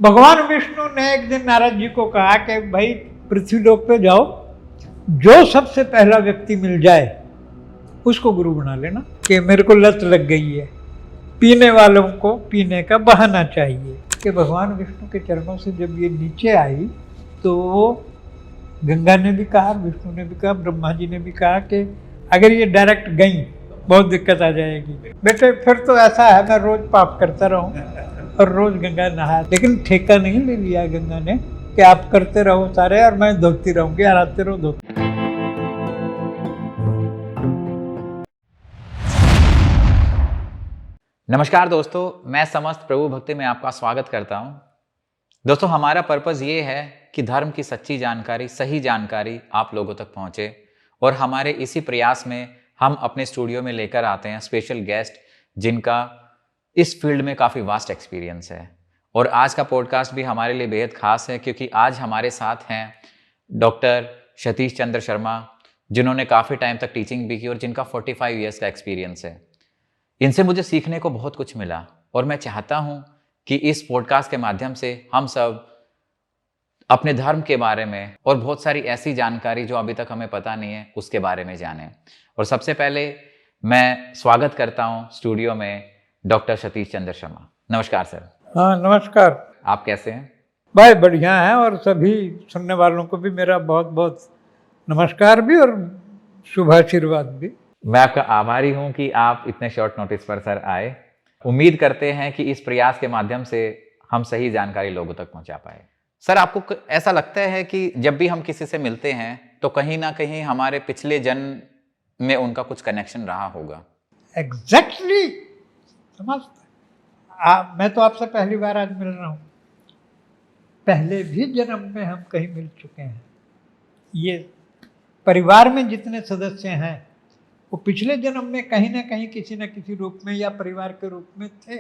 भगवान विष्णु ने एक दिन नारद जी को कहा कि भाई पृथ्वी लोक पे जाओ, जो सबसे पहला व्यक्ति मिल जाए उसको गुरु बना लेना। कि मेरे को लत लग गई है, पीने वालों को पीने का बहाना चाहिए। कि भगवान विष्णु के चरणों से जब ये नीचे आई तो गंगा ने भी कहा, विष्णु ने भी कहा, ब्रह्मा जी ने भी कहा कि अगर ये डायरेक्ट गई बहुत दिक्कत आ जाएगी। बेटे फिर तो ऐसा है मैं रोज पाप करता रहूं और रोज गंगा नहा, लेकिन ठेका नहीं ले लिया गंगा ने कि आप करते रहो सारे और मैं धोती रहूंगी, हराते रहो धोती। नमस्कार दोस्तों, मैं समस्त प्रभु भक्ति में आपका स्वागत करता हूं। दोस्तों, हमारा पर्पस ये है कि धर्म की सच्ची जानकारी, सही जानकारी आप लोगों तक पहुंचे और हमारे इसी प्रयास में हम अपने स्टूडियो में लेकर आते हैं स्पेशल गेस्ट जिनका इस फील्ड में काफ़ी वास्ट एक्सपीरियंस है। और आज का पॉडकास्ट भी हमारे लिए बेहद खास है क्योंकि आज हमारे साथ हैं डॉक्टर सतीश चंद्र शर्मा, जिन्होंने काफ़ी टाइम तक टीचिंग भी की और जिनका 45 ईयर्स का एक्सपीरियंस है। इनसे मुझे सीखने को बहुत कुछ मिला और मैं चाहता हूं कि इस पॉडकास्ट के माध्यम से हम सब अपने धर्म के बारे में और बहुत सारी ऐसी जानकारी जो अभी तक हमें पता नहीं है उसके बारे में जानें। और सबसे पहले मैं स्वागत करता हूं स्टूडियो में डॉक्टर सतीश चंद्र शर्मा। नमस्कार सर। हाँ नमस्कार। आप कैसे हैं? भाई बढ़िया है, और सभी सुनने वालों को भी मेरा बहुत बहुत नमस्कार भी और शुभाशीर्वाद भी। मैं आपका आभारी हूं कि आप इतने शॉर्ट नोटिस पर सर आए। उम्मीद करते हैं कि इस प्रयास के माध्यम से हम सही जानकारी लोगों तक पहुंचा पाए। सर, आपको ऐसा लगता है कि जब भी हम किसी से मिलते हैं तो कहीं ना कहीं हमारे पिछले जन्म में उनका कुछ कनेक्शन रहा होगा? एग्जैक्टली समझते। मैं तो आपसे पहली बार आज मिल रहा हूँ, पहले भी जन्म में हम कहीं मिल चुके हैं। ये परिवार में जितने सदस्य हैं वो पिछले जन्म में कहीं ना कहीं किसी न किसी रूप में या परिवार के रूप में थे,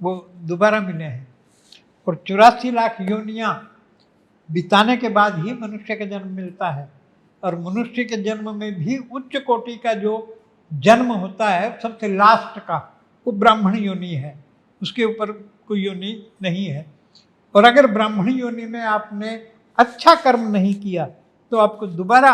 वो दोबारा मिले हैं। और 84 लाख योनियां बिताने के बाद ही मनुष्य का जन्म मिलता है। और मनुष्य के जन्म में भी उच्च कोटि का जो जन्म होता है, सबसे लास्ट का, वो ब्राह्मण योनि है, उसके ऊपर कोई योनि नहीं है। और अगर ब्राह्मण योनि में आपने अच्छा कर्म नहीं किया तो आपको दोबारा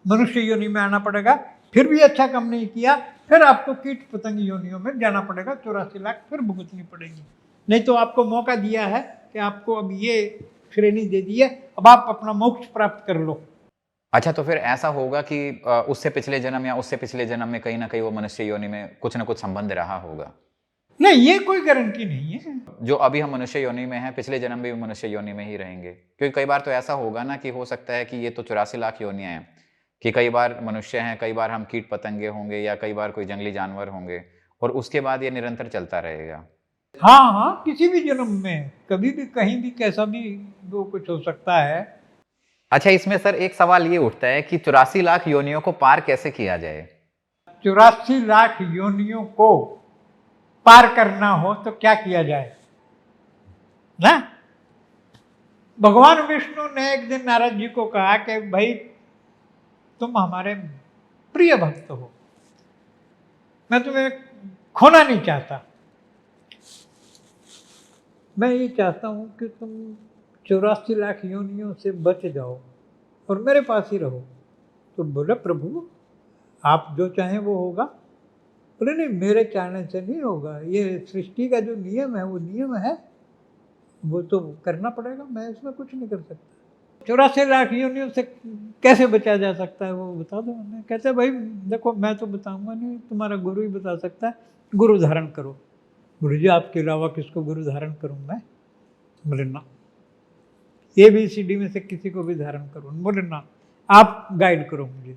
मनुष्य योनि में आना पड़ेगा। फिर भी अच्छा काम नहीं किया, फिर आपको कीट पतंग योनियों में जाना पड़ेगा, 84 लाख फिर भुगतनी पड़ेगी। नहीं तो आपको मौका दिया है कि आपको अब ये श्रेणी दे दी है, अब आप अपना मोक्ष प्राप्त कर लो। अच्छा, तो फिर ऐसा होगा कि उससे पिछले जन्म या उससे पिछले जन्म में कहीं ना कहीं वो मनुष्य योनि में कुछ ना कुछ संबंध रहा होगा? नहीं, ये कोई गारंटी नहीं है। जो अभी हम मनुष्य योनि में हैं, पिछले जन्म भी मनुष्य योनि में ही रहेंगे? क्योंकि कई बार तो ऐसा होगा ना कि हो सकता है कि ये तो 84 लाख योनियां हैं कि कई बार मनुष्य हैं, कई बार हम कीट पतंगे होंगे या कई बार कोई जंगली जानवर होंगे और उसके बाद ये निरंतर चलता रहेगा। हाँ हाँ, किसी भी जन्म में कभी भी कहीं भी कैसा भी वो कुछ हो सकता है। अच्छा, इसमें सर एक सवाल ये उठता है कि 84 लाख योनियों को पार कैसे किया जाए? 84 लाख योनियों को पार करना हो तो क्या किया जाए ना? भगवान विष्णु ने एक दिन नारद जी को कहा कि भाई तुम हमारे प्रिय भक्त हो, मैं तुम्हें खोना नहीं चाहता, मैं ये चाहता हूं कि तुम 84 लाख योनियों से बच जाओ और मेरे पास ही रहो। तो बोले प्रभु आप जो चाहें वो होगा। बोले नहीं, मेरे चाहने से नहीं होगा, ये सृष्टि का जो नियम है वो नियम है, वो तो करना पड़ेगा, मैं इसमें कुछ नहीं कर सकता। 84 लाख योनियों से कैसे बचा जा सकता है वो बता दो। मैं कहते भाई देखो, मैं तो बताऊंगा नहीं, तुम्हारा गुरु ही बता सकता है, गुरु धारण करो। गुरु जी आपके अलावा किसको गुरु धारण करूं मैं? बोले ना, ABCD में से किसी को भी धारण करो। बोले ना, आप गाइड करो मुझे।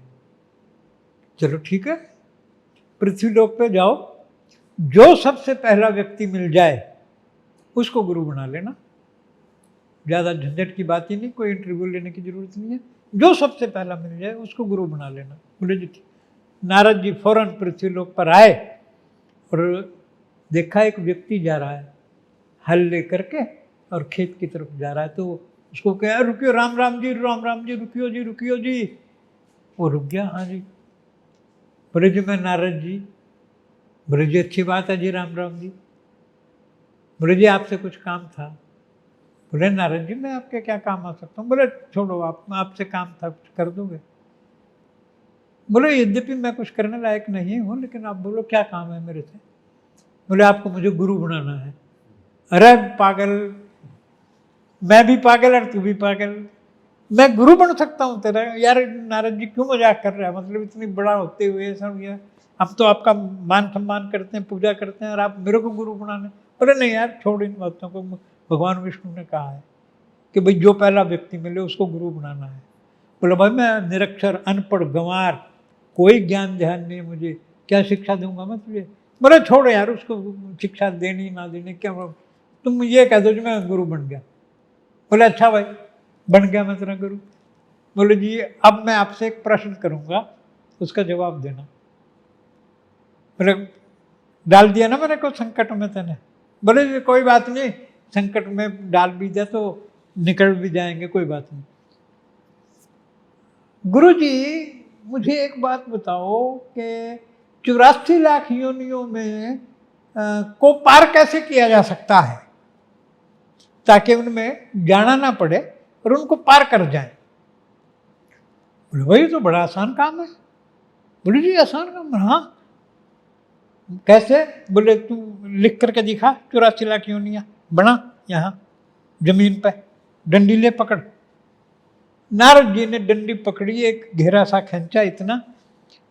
चलो ठीक है, पृथ्वी लोक पे जाओ, जो सबसे पहला व्यक्ति मिल जाए उसको गुरु बना लेना। ज़्यादा झंझट की बात ही नहीं, कोई इंटरव्यू लेने की जरूरत नहीं है, जो सबसे पहला मिल जाए उसको गुरु बना लेना। बोले जी ठीक। नारद जी फौरन पृथ्वी लोक पर आए और देखा एक व्यक्ति जा रहा है हल लेकर के और खेत की तरफ जा रहा है। तो उसको कहा रुकियो, राम राम जी, राम राम जी, रुकियो जी, रुकियो जी। वो रुक गया। हाँ जी। बोले जी मैं नारद जी। बोले जी अच्छी बात है जी, राम राम जी। बोले जी आपसे कुछ काम था। बोले नारद जी मैं आपके क्या काम आ सकता हूँ? बोले छोड़ो, आप आपसे काम था कर दोगे? बोले यद्यपि मैं कुछ करने लायक नहीं हूँ, लेकिन आप बोलो क्या काम है मेरे से? बोले आपको मुझे गुरु बनाना है। अरे पागल, मैं भी पागल और तू भी पागल, मैं गुरु बन सकता हूँ तेरा? यार नारद जी क्यों मजाक कर रहा है? मतलब इतनी बड़ा होते हुए सब ये हम तो आपका मान सम्मान करते हैं, पूजा करते हैं, और आप मेरे को गुरु बनाने? बोले नहीं यार छोड़ इन बातों को, भगवान विष्णु ने कहा है कि भाई जो पहला व्यक्ति मिले उसको गुरु बनाना है। बोले भाई मैं निरक्षर अनपढ़ गंवार, कोई ज्ञान ध्यान नहीं मुझे, क्या शिक्षा दूंगा मैं तुझे? बोले छोड़ यार, उसको शिक्षा देनी ना देनी क्या, तुम ये कह दो कि मैं गुरु बन गया। बोले अच्छा भाई बन गया मैं तेरा गुरु। बोले जी अब मैं आपसे एक प्रश्न करूंगा, उसका जवाब देना। बोले डाल दिया ना मेरे को संकट में तेने? बोले जी कोई बात नहीं, संकट में डाल भी दिया तो निकल भी जाएंगे, कोई बात नहीं। गुरु जी मुझे एक बात बताओ कि 84 लाख योनियों में को पार कैसे किया जा सकता है ताकि उनमें जाना ना पड़े और उनको पार कर जाए? बोले भाई तो बड़ा आसान काम है। बोले जी आसान काम है? हाँ कैसे? बोले तू लिख करके दिखा 84 लाख योनियां बना यहाँ जमीन पे, डंडी ले पकड़। नारद जी ने डंडी पकड़ी, एक घेरा सा खींचा,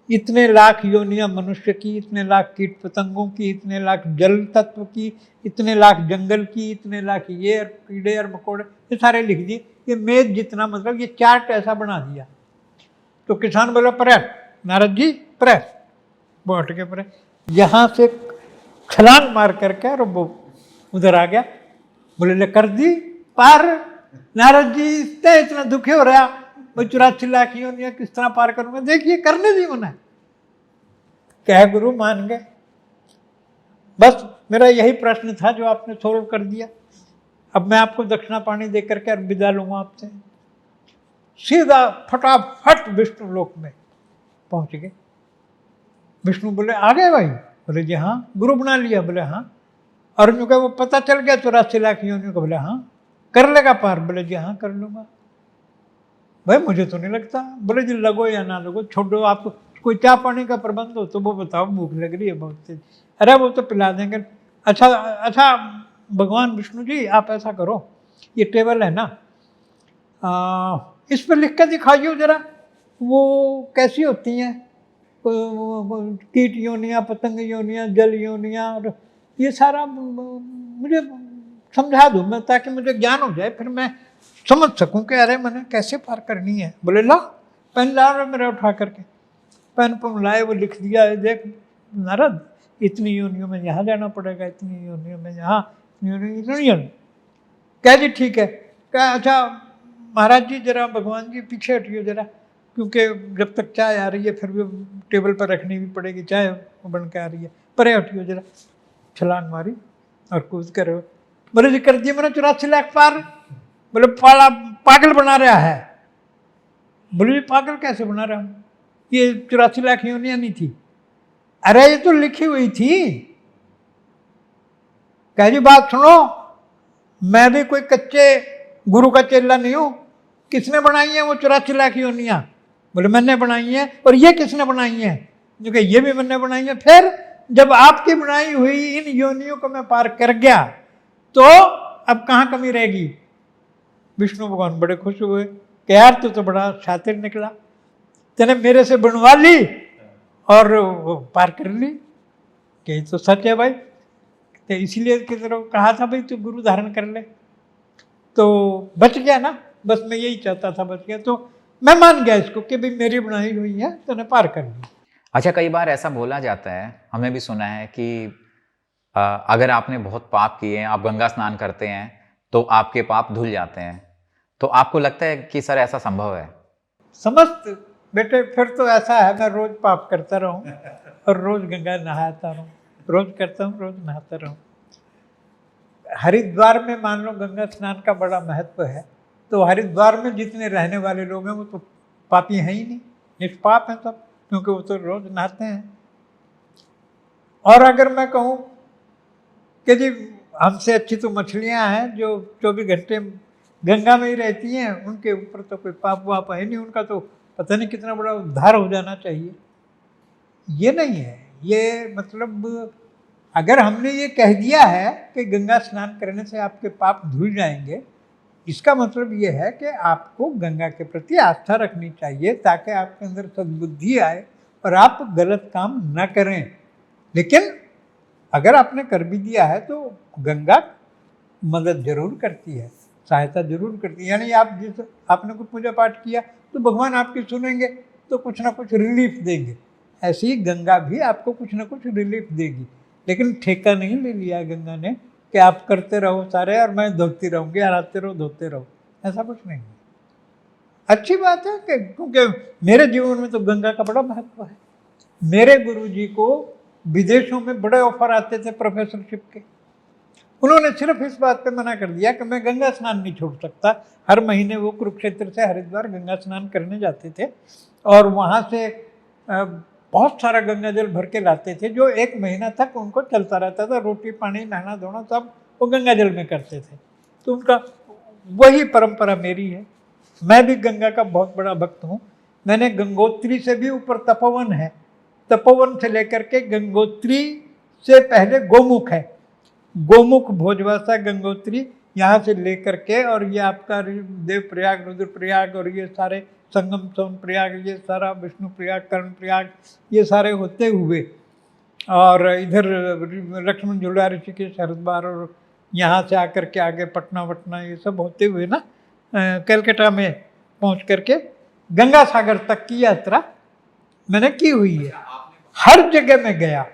इतने लाख योनियां मनुष्य की, इतने लाख कीट पतंगों की, इतने लाख जल तत्व की, इतने लाख जंगल की, इतने लाख ये कीड़े और मकोड़े, ये सारे लिख दिए। ये मेज जितना, मतलब ये चार्ट ऐसा बना दिया। तो किसान बोला प्रेस, नारद जी प्रेस, वो हट के प्रेस, यहाँ से छलांग मार करके और वो उधर आ गया। बोले ले कर दी पार। नारद जी इतना दुखी हो रहा, 84 लाख योनियां किस तरह पार करूंगा? देखिए करने दी मैंने। क्या गुरु मान गए? बस मेरा यही प्रश्न था जो आपने सोल्व कर दिया। अब मैं आपको दक्षिणा पानी दे करके विदा लूंगा आपसे। सीधा फटाफट विष्णु लोक में पहुंच गए। विष्णु बोले आ गए भाई? बोले जी हाँ। गुरु बना लिया? बोले हाँ। अर्जुन का वो पता चल गया 84 लाख योनियों को? बोले हाँ। कर लेगा पार? बोले जी हाँ कर लूंगा। भाई मुझे तो नहीं लगता। बोले जी लगो या ना लगो छोड़ो, आपको कोई चाय पानी का प्रबंध हो तो वो बताओ, भूख लग रही है बहुत तेज। अरे वो तो पिला देंगे। अच्छा अच्छा भगवान विष्णु जी आप ऐसा करो, ये टेबल है ना, इस पर लिख के दिखाइए जरा, वो कैसी होती हैं कीट योनियाँ, पतंग योनियाँ, जल योनियाँ, और ये सारा मुझे समझा दो मैं, ताकि मुझे ज्ञान हो जाए, फिर मैं समझ सकूं कि अरे मैंने कैसे पार करनी है। बोले ला पेन ला रहा मेरा उठा करके, पेन पर लाए, वो लिख दिया है, देख नारद इतनी योनियों में यहाँ जाना पड़ेगा, इतनी योनियों में यहाँ, इतनी। क्या जी ठीक है। क्या अच्छा महाराज जी जरा भगवान जी पीछे हटियो जरा, क्योंकि जब तक चाय आ रही है फिर भी टेबल पर रखनी भी पड़ेगी, चाय बन के आ रही है, परे हटियो जरा। छलांग मारी और कूद कर बोले जी कर दिए मैंने 84 लाख पार। बोले पागल बना रहा है। बोले जी पागल कैसे बना रहा हूँ, ये 84 लाख योनियां नहीं थी। अरे ये तो लिखी हुई थी। कह जी बात सुनो, मैं भी कोई कच्चे गुरु का चेला नहीं हूं, किसने बनाई है वो 84 लाख योनियां? बोले मैंने बनाई है। और ये किसने बनाई है? जो कि ये भी मैंने बनाई है। फिर जब आपकी बनाई हुई इन योनियों को मैं पार कर गया तो अब कहाँ कमी रहेगी? विष्णु भगवान बड़े खुश हुए कि यार तू तो बड़ा शातिर निकला, तेने मेरे से बनवा ली और वो पार कर ली। कि तो सच है भाई, तो इसीलिए की तरह कहा था भाई तू गुरु धारण कर ले, तो बच गया ना। बस मैं यही चाहता था बच गया, तो मैं मान गया इसको कि भाई मेरी बनाई हुई है, तूने पार कर ली। अच्छा कई बार ऐसा बोला जाता है, हमने भी सुना है कि अगर आपने बहुत पाप किए हैं, आप गंगा स्नान करते हैं तो आपके पाप धुल जाते हैं, तो आपको लगता है कि सर ऐसा संभव है? समस्त बेटे फिर तो ऐसा है, मैं रोज पाप करता रहूं और रोज गंगा नहाता रहूं, रोज करता हूँ रोज नहाता रहूं। हरिद्वार में मान लो गंगा स्नान का बड़ा महत्व है, तो हरिद्वार में जितने रहने वाले लोग हैं वो तो पापी हैं ही नहीं, निष्पाप हैं सब, क्योंकि वो तो रोज नहाते हैं। और अगर मैं कहूँ कि जी हमसे अच्छी तो मछलियां हैं जो 24 घंटे गंगा में ही रहती हैं, उनके ऊपर तो कोई पाप वाप है नहीं, उनका तो पता नहीं कितना बड़ा उद्धार हो जाना चाहिए। ये नहीं है, ये मतलब अगर हमने ये कह दिया है कि गंगा स्नान करने से आपके पाप धुल जाएंगे, इसका मतलब ये है कि आपको गंगा के प्रति आस्था रखनी चाहिए ताकि आपके अंदर सद्बुद्धि आए और आप गलत काम न करें। लेकिन अगर आपने कर भी दिया है तो गंगा मदद जरूर करती है, सहायता जरूर करती है। यानी आप जिस आपने कोई पूजा पाठ किया तो भगवान आपकी सुनेंगे, तो कुछ ना कुछ रिलीफ देंगे। ऐसी ही गंगा भी आपको कुछ ना कुछ रिलीफ देगी। लेकिन ठेका नहीं ले लिया गंगा ने कि आप करते रहो सारे और मैं धोती रहूँगी, हराते रहो धोते रहो, ऐसा कुछ नहीं है। अच्छी बात है कि क्योंकि मेरे जीवन में तो गंगा का बड़ा महत्व है। मेरे गुरुजी को विदेशों में बड़े ऑफर आते थे प्रोफेसरशिप के, उन्होंने सिर्फ इस बात पे मना कर दिया कि मैं गंगा स्नान नहीं छोड़ सकता। हर महीने वो कुरुक्षेत्र से हरिद्वार गंगा स्नान करने जाते थे और वहाँ से बहुत सारा गंगा जल भर के लाते थे, जो 1 महीना तक उनको चलता रहता था। रोटी पानी नहाना धोना सब वो गंगा जल में करते थे। तो उनका वही परंपरा मेरी है। मैं भी गंगा का बहुत बड़ा भक्त हूँ। मैंने गंगोत्री से भी ऊपर तपोवन है, तपोवन से लेकर के गंगोत्री से पहले गोमुख है, गोमुख भोजवासा गंगोत्री यहाँ से लेकर के और ये आपका देवप्रयाग रुद्रप्रयाग और ये सारे संगम सोन प्रयाग, ये सारा विष्णु प्रयाग कर्ण प्रयाग, ये सारे होते हुए और इधर लक्ष्मण झूला ऋषिकेश हरिद्वार और यहाँ से आकर के आगे पटना वटना ये सब होते हुए ना कलकत्ता में पहुँच करके गंगा सागर तक की यात्रा मैंने की हुई है। हर जगह मैं गया,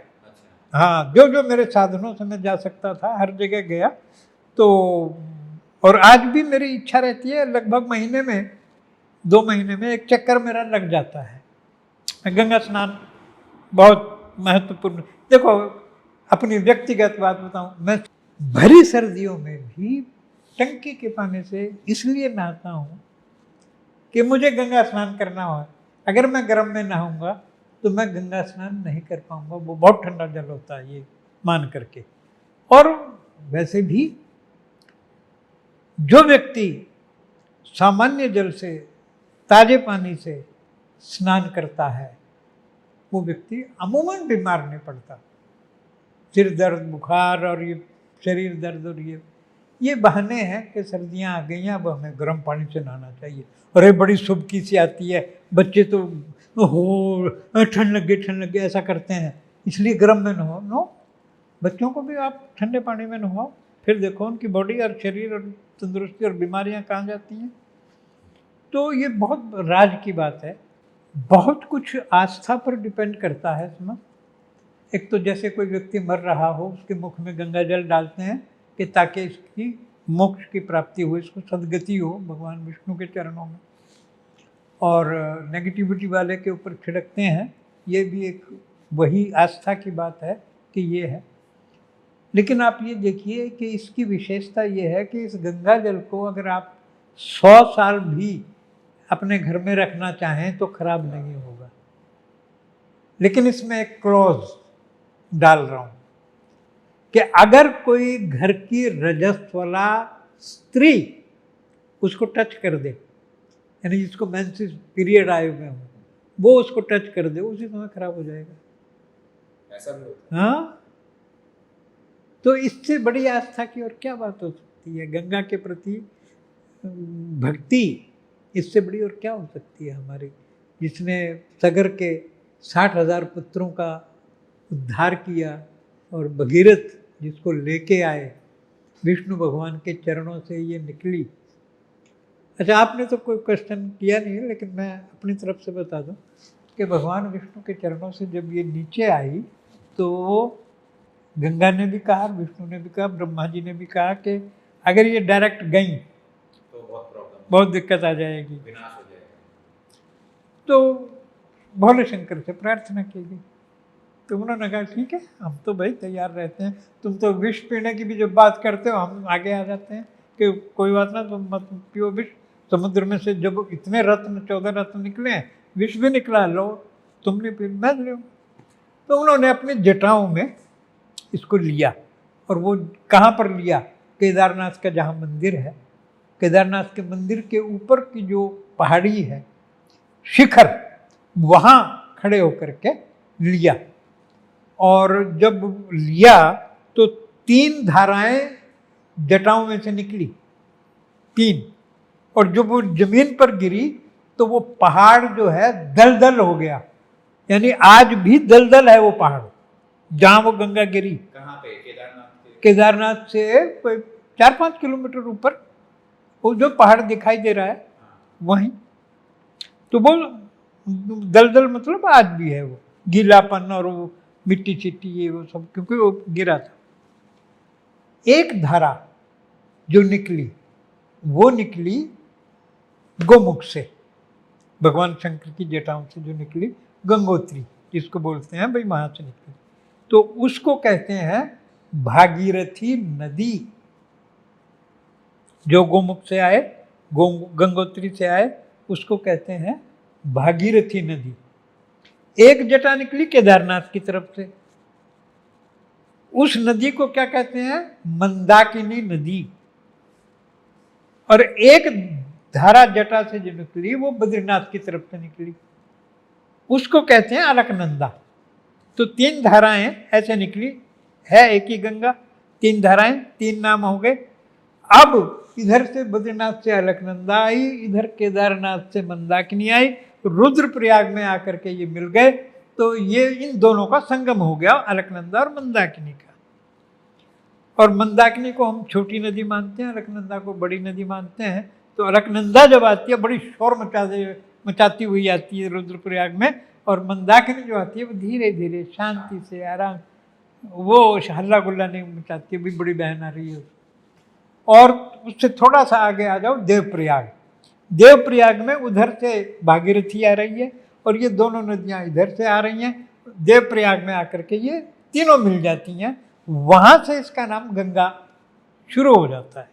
हाँ, जो जो मेरे साधनों से मैं जा सकता था हर जगह गया। तो और आज भी मेरी इच्छा रहती है, लगभग महीने में 2 महीने में एक चक्कर मेरा लग जाता है। गंगा स्नान बहुत महत्वपूर्ण। देखो अपनी व्यक्तिगत बात बताऊं, मैं भरी सर्दियों में भी टंकी के पानी से इसलिए नहाता हूँ कि मुझे गंगा स्नान करना हो। अगर मैं गर्म में नहाऊंगा तो मैं गंगा स्नान नहीं कर पाऊंगा, वो बहुत ठंडा जल होता है ये मान करके। और वैसे भी जो व्यक्ति सामान्य जल से ताजे पानी से स्नान करता है वो व्यक्ति अमूमन बीमार नहीं पड़ता। सिर दर्द बुखार और ये शरीर दर्द और ये बहाने हैं कि सर्दियाँ आ गई हैं अब हमें गर्म पानी से नहाना चाहिए। और ये बड़ी सुबकी सी आती है, बच्चे तो हो ठंड लग गई ऐसा करते हैं इसलिए गर्म में नहाओ। नो, बच्चों को भी आप ठंडे पानी में नहाओ, फिर देखो उनकी बॉडी और शरीर और तंदुरुस्ती और बीमारियां कहाँ जाती हैं। तो ये बहुत राज की बात है, बहुत कुछ आस्था पर डिपेंड करता है इसमें। एक तो जैसे कोई व्यक्ति मर रहा हो उसके मुख में गंगा जल डालते हैं कि ताकि इसकी मोक्ष की प्राप्ति हो, इसको सदगति हो भगवान विष्णु के चरणों में। और नेगेटिविटी वाले के ऊपर छिड़कते हैं, ये भी एक वही आस्था की बात है कि ये है। लेकिन आप ये देखिए कि इसकी विशेषता ये है कि इस गंगा जल को अगर आप 100 साल भी अपने घर में रखना चाहें तो खराब नहीं होगा। लेकिन इसमें एक क्लॉज डाल रहा हूँ कि अगर कोई घर की रजस्वला स्त्री उसको टच कर दे, यानी जिसको मेंसेस पीरियड आए हुए हो, वो उसको टच कर दे, उसी समय खराब हो जाएगा। ऐसा भी होता है? हाँ, तो इससे बड़ी आस्था की और क्या बात हो सकती है। गंगा के प्रति भक्ति इससे बड़ी और क्या हो सकती है हमारी, जिसने सगर के 60,000 पुत्रों का उद्धार किया और भगीरथ जिसको लेके आए विष्णु भगवान के चरणों से ये निकली। अच्छा, आपने तो कोई क्वेश्चन किया नहीं है, लेकिन मैं अपनी तरफ से बता दूं कि भगवान विष्णु के चरणों से जब ये नीचे आई तो गंगा ने भी कहा, विष्णु ने भी कहा, ब्रह्मा जी ने भी कहा कि अगर ये डायरेक्ट गई तो बहुत दिक्कत आ जाएगी, विनाश हो जाएगा। तो भोले शंकर से प्रार्थना की गई। तो उन्होंने कहा ठीक है, हम तो भाई तैयार रहते हैं, तुम तो विष पीने की भी जब बात करते हो हम आगे आ जाते हैं कि कोई बात ना, तुम मत पियो विष। समुद्र में से जब इतने रत्न 14 रत्न निकले हैं, विष भी निकला, लो तुमने पी, मैं लो। तो उन्होंने अपनी जटाओं में इसको लिया और वो कहाँ पर लिया? केदारनाथ का जहाँ मंदिर है, केदारनाथ के मंदिर के ऊपर की जो पहाड़ी है, शिखर, वहाँ खड़े होकर के लिया। और जब लिया तो 3 धाराएं जटाओं में से निकली, 3। और जब वो जमीन पर गिरी तो वो पहाड़ जो है दलदल हो गया। यानी आज भी दलदल है वो पहाड़ जहां वो गंगा गिरी। कहाँ पे? केदारनाथ से कोई 4-5 किलोमीटर ऊपर वो जो पहाड़ दिखाई दे रहा है वहीं। तो वो दलदल मतलब आज भी है वो गीलापन और वो मिट्टी चिट्टी ये वो सब, क्योंकि वो गिरा था। एक धारा जो निकली वो निकली गोमुख से, भगवान शंकर की जटाओं से जो निकली, गंगोत्री जिसको बोलते हैं भाई, वहां से निकली। तो उसको कहते हैं भागीरथी नदी। जो गोमुख से आए, गंगोत्री से आए, उसको कहते हैं भागीरथी नदी। एक जटा निकली केदारनाथ की तरफ से, उस नदी को क्या कहते हैं? मंदाकिनी नदी। और एक धारा जटा से जो निकली वो बद्रीनाथ की तरफ से निकली, उसको कहते हैं अलकनंदा। तो 3 धाराएं ऐसे निकली, है एक ही गंगा, 3 धाराएं, 3 नाम हो गए। अब इधर से बद्रीनाथ से अलकनंदा आई, इधर केदारनाथ से मंदाकिनी आई, रुद्रप्रयाग में आकर के ये मिल गए। तो ये इन दोनों का संगम हो गया, अलकनंदा और मंदाकिनी का। और मंदाकिनी को हम छोटी नदी मानते हैं, अलकनंदा को बड़ी नदी मानते हैं। तो अलकनंदा जब आती है बड़ी शोर मचाती हुई आती है रुद्रप्रयाग में, और मंदाकिनी जो आती है वो धीरे धीरे शांति से आराम, वो हल्ला गुल्ला नहीं मचाती, भी बड़ी बहन आ रही है। और उससे थोड़ा सा आगे आ जाओ देवप्रयाग। देवप्रयाग में उधर से भागीरथी आ रही है और ये दोनों नदियां इधर से आ रही हैं। देवप्रयाग में आकर के ये तीनों मिल जाती हैं, वहां से इसका नाम गंगा शुरू हो जाता है।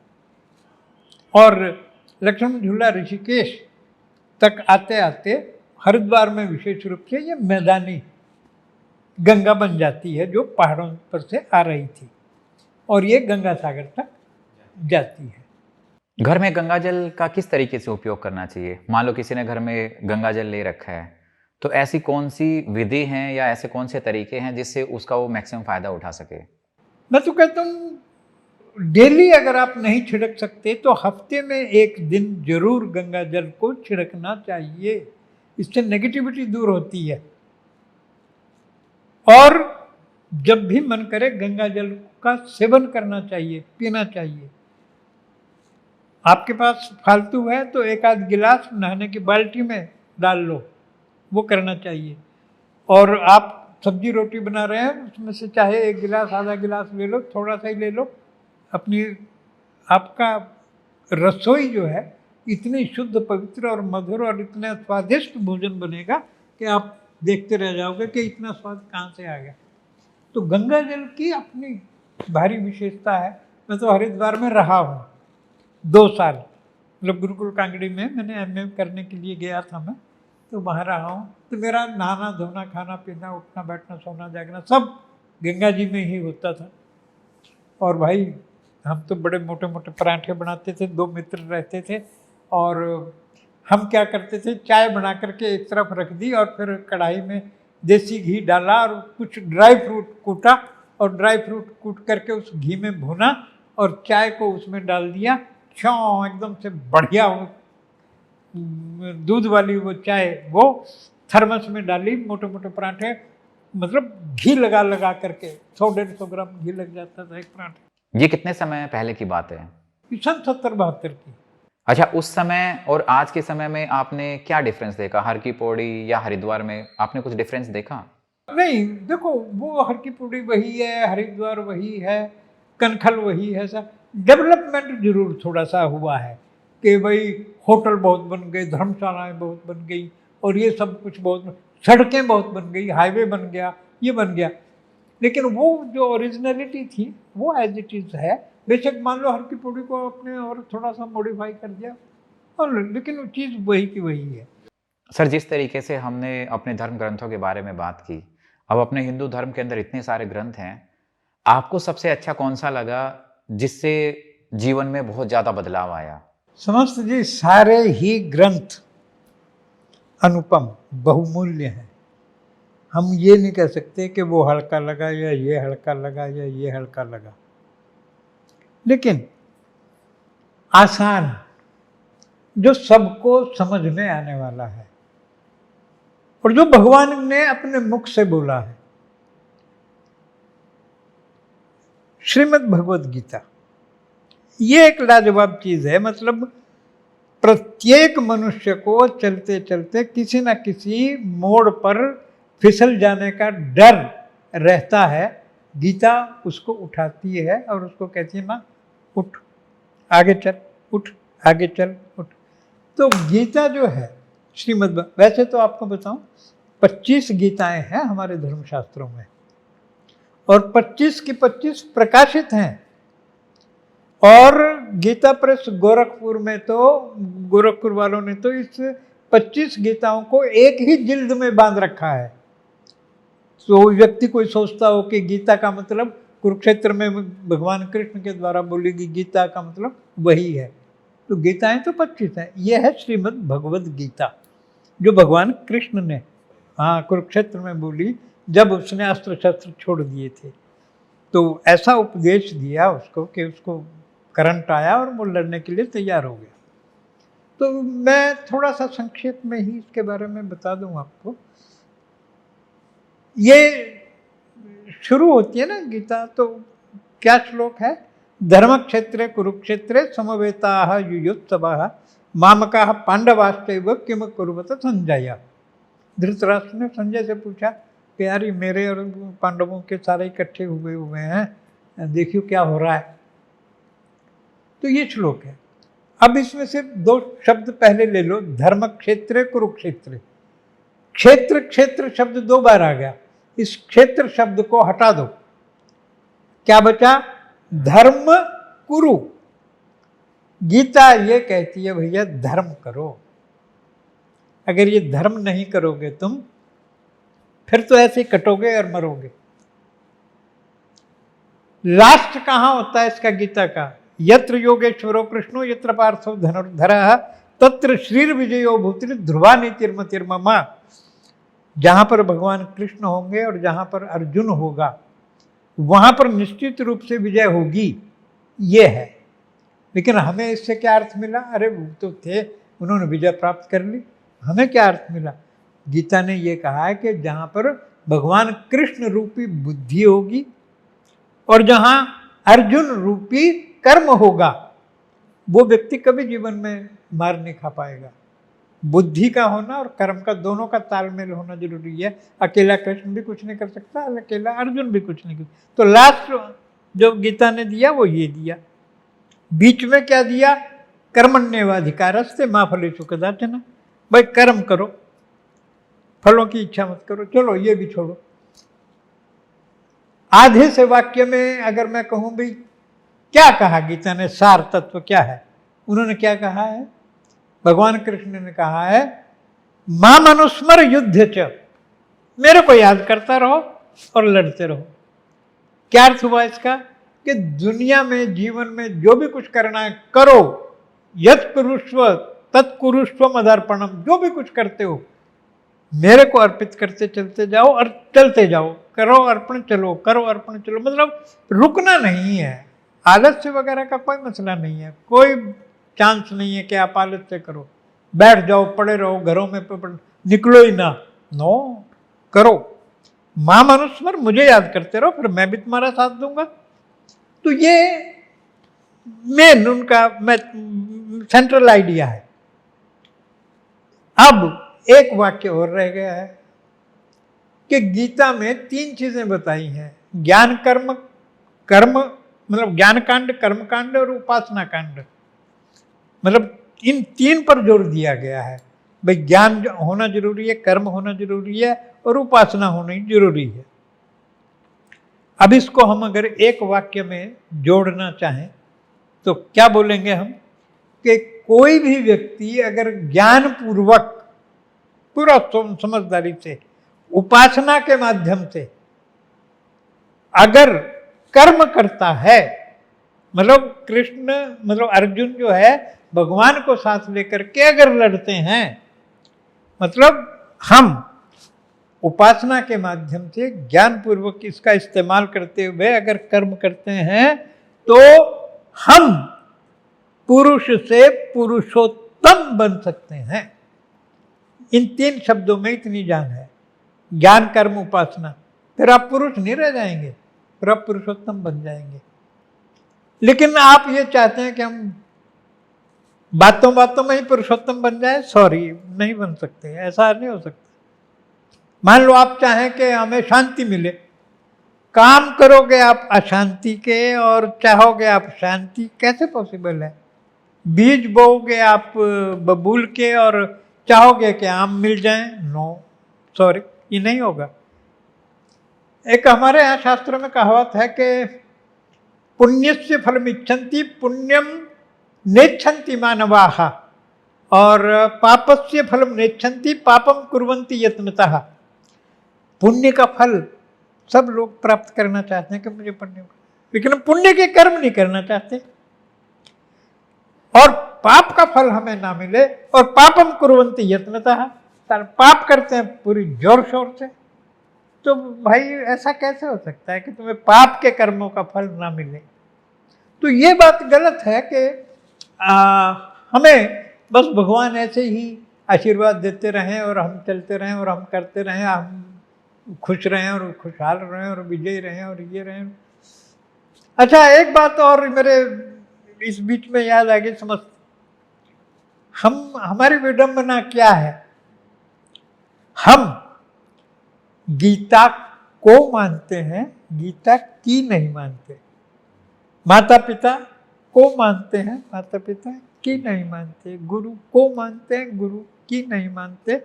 और लक्ष्मण झूला ऋषिकेश तक आते आते हरिद्वार में विशेष रूप से ये मैदानी गंगा बन जाती है जो पहाड़ों पर से आ रही थी, और ये गंगा सागर तक जाती है। घर में गंगा जल का किस तरीके से उपयोग करना चाहिए? मान लो किसी ने घर में गंगा जल ले रखा है, तो ऐसी कौन सी विधि हैं या ऐसे कौन से तरीके हैं जिससे उसका वो मैक्सिमम फायदा उठा सके? मैं तो कहता हूँ डेली अगर आप नहीं छिड़क सकते तो हफ्ते में एक दिन जरूर गंगा जल को छिड़कना चाहिए। इससे नेगेटिविटी दूर होती है। और जब भी मन करे गंगा जल का सेवन करना चाहिए, पीना चाहिए। आपके पास फालतू है तो 1-8 गिलास नहाने की बाल्टी में डाल लो, वो करना चाहिए। और आप सब्जी रोटी बना रहे हैं, उसमें से चाहे 1 गिलास आधा गिलास ले लो, थोड़ा सा ही ले लो। अपनी आपका रसोई जो है इतनी शुद्ध, पवित्र और मधुर और इतना स्वादिष्ट भोजन बनेगा कि आप देखते रह जाओगे कि इतना स्वाद कहाँ से आ गया। तो गंगा जल की अपनी भारी विशेषता है। मैं तो हरिद्वार में रहा हूँ 2 साल, मतलब गुरुकुल कांगड़ी में मैंने एमए करने के लिए गया था मैं, तो वहाँ रहा हूँ। तो मेरा नहाना धोना, खाना पीना, उठना बैठना, सोना जागना सब गंगा जी में ही होता था। और भाई हम तो बड़े मोटे मोटे पराठे बनाते थे, 2 मित्र रहते थे, और हम क्या करते थे, चाय बना करके एक तरफ रख दी और फिर कढ़ाई में देसी घी डाला और कुछ ड्राई फ्रूट कूटा, और ड्राई फ्रूट कूट करके उस घी में भुना और चाय को उसमें डाल दिया। क्यों एकदम से बढ़िया दूध वाली वो चाय वो थर्मस में डाली, मोटे मोटे पराठे, मतलब घी लगा लगा करके 100-150 ग्राम घी लग जाता था एक पराठे। ये कितने समय पहले की बात है? सन 70-72 की। अच्छा, उस समय और आज के समय में आपने क्या डिफरेंस देखा? हर की पौड़ी या हरिद्वार में आपने कुछ डिफरेंस देखा? नहीं, देखो वो हर की पौड़ी वही है, हरिद्वार वही है, कनखल वही है। सब डेवलपमेंट जरूर थोड़ा सा हुआ है कि भाई होटल बहुत बन गए, धर्मशालाएं बहुत बन गई, और ये सब कुछ बहुत, सड़कें बहुत बन गई, हाईवे बन गया, ये बन गया। लेकिन वो जो ओरिजिनलिटी थी वो एज इट इज है। बेशक मान लो हर की पौड़ी को अपने और थोड़ा सा मॉडिफाई कर दिया, और लेकिन वो चीज़ वही की वही है। सर, जिस तरीके से हमने अपने धर्म ग्रंथों के बारे में बात की, अब अपने हिंदू धर्म के अंदर इतने सारे ग्रंथ हैं, आपको सबसे अच्छा कौन सा लगा जिससे जीवन में बहुत ज्यादा बदलाव आया? समस्त जी सारे ही ग्रंथ अनुपम बहुमूल्य हैं। हम ये नहीं कह सकते कि वो हल्का लगा या ये हल्का लगा या ये हल्का लगा, लेकिन आसान, जो सबको समझ में आने वाला है और जो भगवान ने अपने मुख से बोला है। श्रीमद् भगवद गीता ये एक लाजवाब चीज है। मतलब प्रत्येक मनुष्य को चलते चलते किसी न किसी मोड़ पर फिसल जाने का डर रहता है। गीता उसको उठाती है और उसको कहती है, ना उठ आगे चल, उठ आगे चल, उठ। तो गीता जो है श्रीमद्, वैसे तो आपको बताऊं 25 गीताएं हैं हमारे धर्मशास्त्रों में और 25 की 25 प्रकाशित हैं। और गीता प्रेस गोरखपुर में तो, गोरखपुर वालों ने तो इस 25 गीताओं को एक ही जिल्द में बांध रखा है। तो व्यक्ति कोई सोचता हो कि गीता का मतलब कुरुक्षेत्र में भगवान कृष्ण के द्वारा बोली गई गीता का मतलब वही है, तो गीताएं तो 25 हैं। यह है श्रीमद् भगवद गीता जो भगवान कृष्ण ने कुरुक्षेत्र में बोली जब उसने अस्त्र शस्त्र छोड़ दिए थे। तो ऐसा उपदेश दिया उसको कि उसको करंट आया और वो लड़ने के लिए तैयार हो गया। तो मैं थोड़ा सा संक्षेप में ही इसके बारे में बता दूं आपको। ये शुरू होती है ना गीता, तो क्या श्लोक है? धर्म क्षेत्रे कुरुक्षेत्रे समवेताः युयुत्सवः मामकाः पांडवाश्चैव किम कुर्वत संजय। धृतराष्ट्र ने संजय से पूछा कि यार ये मेरे और पांडवों के सारे इकट्ठे हुए हैं, देखियो क्या हो रहा है। तो ये श्लोक है। अब इसमें से 2 शब्द पहले ले लो, धर्म क्षेत्रे कुरुक्षेत्रे। क्षेत्र क्षेत्र शब्द 2 बार आ गया, इस क्षेत्र शब्द को हटा दो, क्या बचा? धर्म कुरु। गीता ये कहती है भैया धर्म करो। अगर ये धर्म नहीं करोगे तुम, फिर तो ऐसे कटोगे और मरोगे। लास्ट कहां होता है इसका गीता का? यत्र योगेश्वरो कृष्णो यत्र पार्थो धनुर्धरः तत्र श्रीर विजयो भूतिर ध्रुवा नीतिर्मतिर्मम। जहां पर भगवान कृष्ण होंगे और जहां पर अर्जुन होगा वहां पर निश्चित रूप से विजय होगी, ये है। लेकिन हमें इससे क्या अर्थ मिला? अरे वो तो थे, उन्होंने विजय प्राप्त कर ली, हमें क्या अर्थ मिला? गीता ने ये कहा है कि जहां पर भगवान कृष्ण रूपी बुद्धि होगी और जहां अर्जुन रूपी कर्म होगा, वो व्यक्ति कभी जीवन में मार नहीं खा पाएगा। बुद्धि का होना और कर्म का, दोनों का तालमेल होना जरूरी है। अकेला कृष्ण भी कुछ नहीं कर सकता, अकेला अर्जुन भी कुछ नहीं कर सकता। तो लास्ट जो गीता ने दिया वो ये दिया। बीच में क्या दिया? कर्मण्येवाधिकारस्ते मा फलेषु कदाचन। भाई कर्म करो, फलों की इच्छा मत करो। चलो ये भी छोड़ो। आधे से वाक्य में अगर मैं कहूं भाई क्या कहा गीता ने, सार तत्व क्या है? उन्होंने क्या कहा है? भगवान कृष्ण ने कहा है माम अनुस्मर युद्ध च, मेरे को याद करता रहो और लड़ते रहो। क्या अर्थ हुआ इसका? कि दुनिया में, जीवन में जो भी कुछ करना है करो, यत् कुरुष्व तत्कुरुष्व मदर्पणम। जो भी कुछ करते हो मेरे को अर्पित करते चलते जाओ और चलते जाओ। करो अर्पण चलो, करो अर्पण चलो, मतलब रुकना नहीं है। आलस्य वगैरह का कोई मसला नहीं है, कोई चांस नहीं है कि आप आलस्य करो, बैठ जाओ, पड़े रहो घरों में, निकलो ही ना। नो, करो। मां मनुस्मर, मुझे याद करते रहो, फिर मैं भी तुम्हारा साथ दूंगा। तो ये मेन उनका सेंट्रल आइडिया है। अब एक वाक्य और रह गया है कि गीता में 3 चीजें बताई हैं, ज्ञान कर्म, कर्म मतलब ज्ञान कांड, कर्म कांड और उपासना कांड। मतलब इन 3 पर जोर दिया गया है। भाई ज्ञान होना जरूरी है, कर्म होना जरूरी है और उपासना होनी जरूरी है। अब इसको हम अगर एक वाक्य में जोड़ना चाहें तो क्या बोलेंगे हम? कि कोई भी व्यक्ति अगर ज्ञान पूर्वक, पूरा समझदारी से, उपासना के माध्यम से अगर कर्म करता है, मतलब कृष्ण मतलब अर्जुन जो है भगवान को साथ लेकर के अगर लड़ते हैं, मतलब हम उपासना के माध्यम से ज्ञान पूर्वक इसका इस्तेमाल करते हुए अगर कर्म करते हैं तो हम पुरुष से पुरुषोत्तम बन सकते हैं। इन 3 शब्दों में इतनी जान है, ज्ञान कर्म उपासना। फिर आप पुरुष नहीं रह जाएंगे, फिर आप पुरुषोत्तम बन जाएंगे। लेकिन आप ये चाहते हैं कि हम बातों बातों में ही पुरुषोत्तम बन जाए, सॉरी, नहीं बन सकते, ऐसा नहीं हो सकता। मान लो आप चाहें कि हमें शांति मिले, काम करोगे आप अशांति के और चाहोगे आप शांति, कैसे पॉसिबल है? बीज बोओगे आप बबूल के और चाहोगे कि आम मिल जाएं, नो सॉरी, ये नहीं होगा। एक हमारे यहाँ शास्त्रों में कहावत है कि पुण्यस्य फलम इच्छन्ति पुण्यम नेच्छन्ति मानवाः और पापस्य फलम नेच्छन्ति पापम कुर्वन्ति यत्नतः। पुण्य का फल सब लोग प्राप्त करना चाहते हैं कि मुझे पुण्य, लेकिन पुण्य के कर्म नहीं करना चाहते, और पाप का फल हमें ना मिले, और पापम कुर्वन्ति यत्नतः, पाप करते हैं पूरी जोर शोर से। तो भाई ऐसा कैसे हो सकता है कि तुम्हें पाप के कर्मों का फल ना मिले? तो ये बात गलत है कि हमें बस भगवान ऐसे ही आशीर्वाद देते रहें और हम चलते रहें और हम करते रहें, हम खुश रहें और खुशहाल रहें और विजयी रहें और ये रहें। अच्छा, एक बात और मेरे इस बीच में याद आ गई, समझ, हमारी विडंबना क्या है? हम गीता को मानते हैं, गीता की नहीं मानते। माता पिता को मानते हैं, माता पिता की नहीं मानते। गुरु को मानते हैं, गुरु की नहीं मानते।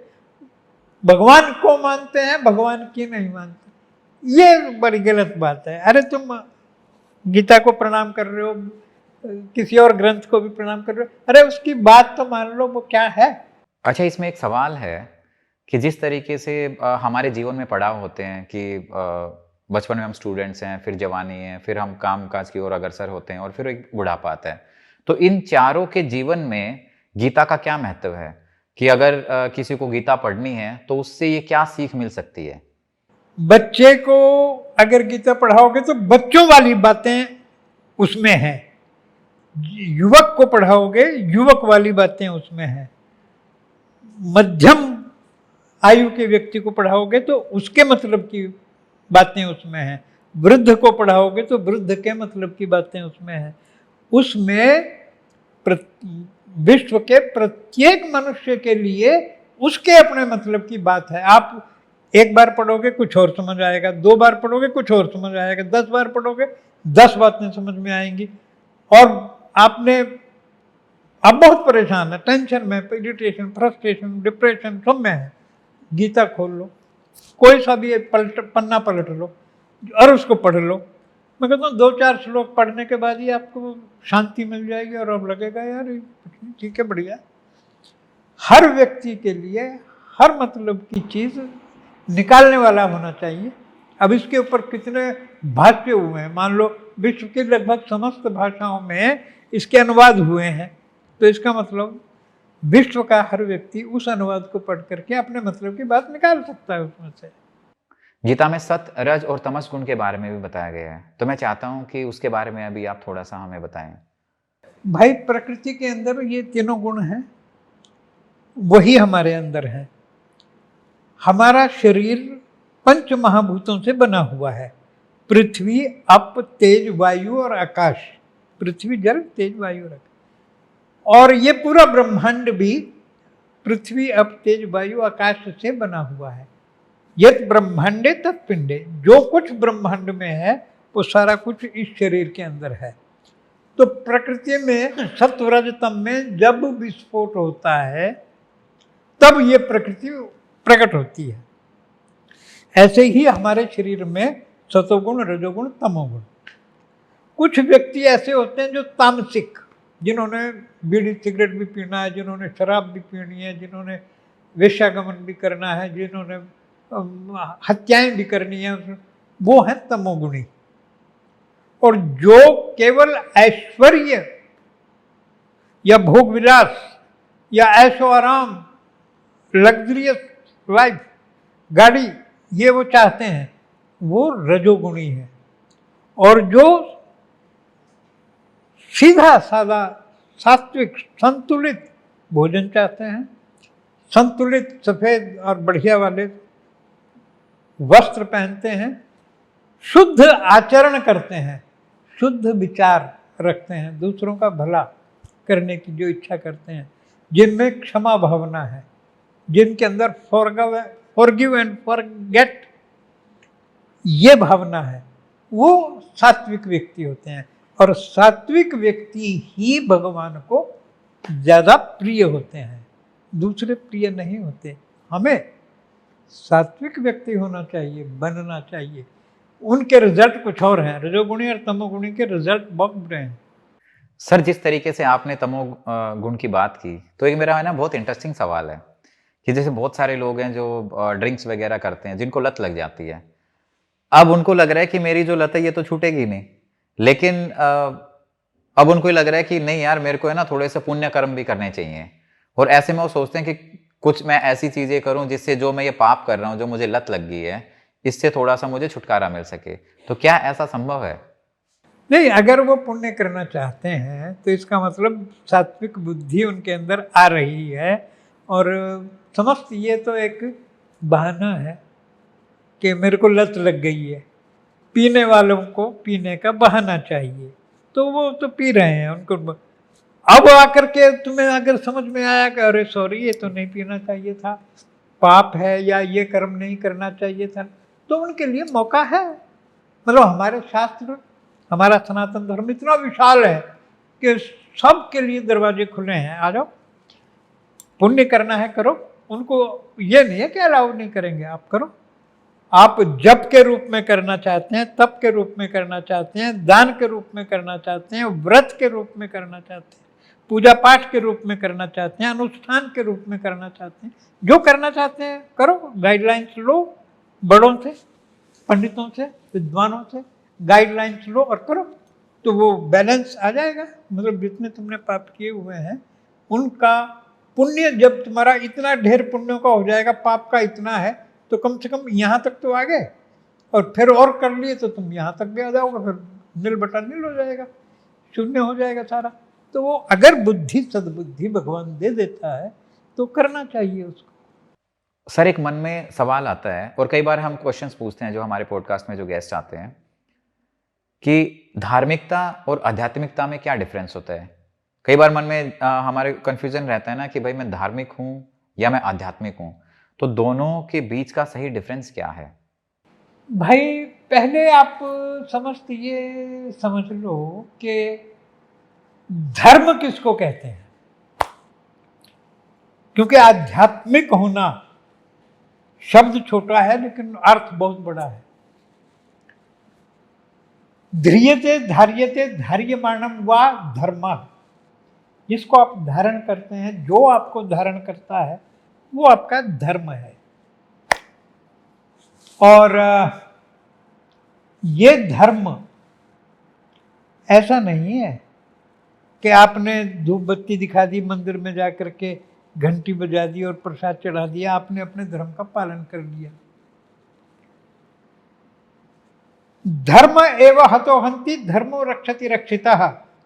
भगवान को मानते हैं, भगवान की नहीं मानते। ये बड़ी गलत बात है। अरे तुम गीता को प्रणाम कर रहे हो, किसी और ग्रंथ को भी प्रणाम कर रहे हो, अरे उसकी बात तो मान लो, वो क्या है। अच्छा, इसमें एक सवाल है कि जिस तरीके से हमारे जीवन में पड़ाव होते हैं कि बचपन में हम स्टूडेंट्स हैं, फिर जवानी है, फिर हम काम काज की ओर अग्रसर होते हैं और फिर एक बुढ़ापा आता है, तो इन चारों के जीवन में गीता का क्या महत्व है कि अगर किसी को गीता पढ़नी है तो उससे ये क्या सीख मिल सकती है? बच्चे को अगर गीता पढ़ाओगे तो बच्चों वाली बातें उसमें हैं, युवक को पढ़ाओगे युवक वाली बातें उसमें हैं, मध्यम आयु के व्यक्ति को पढ़ाओगे तो उसके मतलब की बातें उसमें हैं, वृद्ध को पढ़ाओगे तो वृद्ध के मतलब की बातें उसमें हैं। उसमें विश्व के प्रत्येक मनुष्य के लिए उसके अपने मतलब की बात है। आप एक बार पढ़ोगे कुछ और समझ आएगा, 2 बार पढ़ोगे कुछ और समझ आएगा, 10 बार पढ़ोगे 10 बातें समझ में आएंगी। और आपने अब बहुत परेशान है, टेंशन में, इरिटेशन, फ्रस्ट्रेशन, डिप्रेशन सब में है, गीता खोल लो, कोई सा भी पन्ना पलट लो और उसको पढ़ लो। मैं कहता हूँ 2-4 श्लोक पढ़ने के बाद ही आपको शांति मिल जाएगी और अब लगेगा यार ठीक है, बढ़िया। हर व्यक्ति के लिए हर मतलब की चीज़ निकालने वाला होना चाहिए। अब इसके ऊपर कितने भाष्य हुए हैं, मान लो विश्व की लगभग समस्त भाषाओं में इसके अनुवाद हुए हैं, तो इसका मतलब विश्व का हर व्यक्ति उस अनुवाद को पढ़ करके अपने मतलब की बात निकाल सकता है उसमें से। गीता में सत्य, रज और तमस गुण के बारे में भी बताया गया है, तो मैं चाहता हूं कि उसके बारे में अभी आप थोड़ा सा हमें बताएं। भाई प्रकृति के अंदर ये तीनों गुण हैं, वही हमारे अंदर है। हमारा शरीर 5 महाभूतों से बना हुआ है, पृथ्वी, अप, तेज, वायु और आकाश। पृथ्वी, जल, तेज, वायु और आकाश। और ये पूरा ब्रह्मांड भी पृथ्वी, अप, तेज, वायु, आकाश से बना हुआ है। यत ब्रह्मांडे तत्पिंडे, जो कुछ ब्रह्मांड में है वो सारा कुछ इस शरीर के अंदर है। तो प्रकृति में सत्वरजतम में जब विस्फोट होता है तब ये प्रकृति प्रकट होती है। ऐसे ही हमारे शरीर में सतोगुण, रजोगुण, तमोगुण। कुछ व्यक्ति ऐसे होते हैं जो तामसिक, जिन्होंने बीड़ी सिगरेट भी पीना है, जिन्होंने शराब भी पीनी है, जिन्होंने वेश्यागमन भी करना है, जिन्होंने हत्याएं भी करनी है, वो है तमोगुणी। और जो केवल ऐश्वर्य या भोग विलास या ऐशो आराम, लग्जरियस लाइफ, गाड़ी, ये वो चाहते हैं, वो रजोगुणी है। और जो सीधा साधा सात्विक संतुलित भोजन चाहते हैं, संतुलित सफेद और बढ़िया वाले वस्त्र पहनते हैं, शुद्ध आचरण करते हैं, शुद्ध विचार रखते हैं, दूसरों का भला करने की जो इच्छा करते हैं, जिनमें क्षमा भावना है, जिनके अंदर फॉरगिव एंड फॉरगेट ये भावना है, वो सात्विक व्यक्ति होते हैं। और सात्विक व्यक्ति ही भगवान को ज़्यादा प्रिय होते हैं, दूसरे प्रिय नहीं होते। हमें सात्विक व्यक्ति होना चाहिए, बनना चाहिए। उनके रिजल्ट कुछ और हैं, रजोगुणी और तमोगुणी के रिजल्ट बहुत बुरे हैं। सर, जिस तरीके से आपने तमो गुण की बात की, तो एक मेरा है ना बहुत इंटरेस्टिंग सवाल है कि जैसे बहुत सारे लोग हैं जो ड्रिंक्स वगैरह करते हैं, जिनको लत लग जाती है। अब उनको लग रहा है कि मेरी जो लत है ये तो छूटेगी नहीं, लेकिन अब उनको लग रहा है कि नहीं यार, मेरे को है ना थोड़े से पुण्य कर्म भी करने चाहिए। और ऐसे में वो सोचते हैं कि कुछ मैं ऐसी चीजें करूं जिससे जो मैं ये पाप कर रहा हूं, जो मुझे लत लग गई है, इससे थोड़ा सा मुझे छुटकारा मिल सके। तो क्या ऐसा संभव है? नहीं, अगर वो पुण्य करना चाहते हैं तो इसका मतलब सात्विक बुद्धि उनके अंदर आ रही है। और समस्त ये तो एक बहाना है कि मेरे को लत लग गई है, पीने वालों को पीने का बहाना चाहिए, तो वो तो पी रहे हैं। उनको अब आकर के तुम्हें अगर समझ में आया कि अरे सॉरी, ये तो नहीं पीना चाहिए था, पाप है, या ये कर्म नहीं करना चाहिए था, तो उनके लिए मौका है। मतलब हमारे शास्त्र, हमारा सनातन धर्म इतना विशाल है कि सबके लिए दरवाजे खुले हैं, आ जाओ, पुण्य करना है करो। उनको ये नहीं है कि अलाउ नहीं करेंगे, आप करो। आप जप के रूप में करना चाहते हैं, तप के रूप में करना चाहते हैं, दान के रूप में करना चाहते हैं, व्रत के रूप में करना चाहते हैं, पूजा पाठ के रूप में करना चाहते हैं, अनुष्ठान के रूप में करना चाहते हैं, जो करना चाहते हैं करो। गाइडलाइंस लो, बड़ों से, पंडितों से, विद्वानों से गाइडलाइंस लो और करो, तो वो बैलेंस आ जाएगा। मतलब जितने तुमने पाप किए हुए हैं उनका पुण्य, जब तुम्हारा इतना ढेर पुण्यों का हो जाएगा, पाप का इतना है, तो कम से कम यहाँ तक तो आ गए, और फिर और कर लिए तो तुम यहाँ तक भी आ जाओगे, फिर नील बटा नील हो जाएगा, शून्य हो जाएगा सारा। तो वो अगर बुद्धि, सद्बुद्धि भगवान दे देता है तो करना चाहिए उसको। सर, एक मन में सवाल आता है, और कई बार हम क्वेश्चंस पूछते हैं जो हमारे पॉडकास्ट में जो गेस्ट आते हैं, कि धार्मिकता और आध्यात्मिकता में क्या डिफरेंस होता है। कई बार मन में हमारे कंफ्यूजन रहता है ना कि भाई मैं धार्मिक हूं या मैं आध्यात्मिक हूं, तो दोनों के बीच का सही डिफरेंस क्या है? भाई पहले आप ये समझ लो कि धर्म किसको कहते हैं, क्योंकि आध्यात्मिक होना शब्द छोटा है लेकिन अर्थ बहुत बड़ा है। ध्रियते धार्यते धार्यमाणम वा धर्म, जिसको आप धारण करते हैं, जो आपको धारण करता है वो आपका धर्म है। और ये धर्म ऐसा नहीं है कि आपने धूप बत्ती दिखा दी, मंदिर में जाकर के घंटी बजा दी और प्रसाद चढ़ा दिया, आपने अपने धर्म का पालन कर लिया। धर्म एव हतो हन्ति धर्मो रक्षति रक्षितः।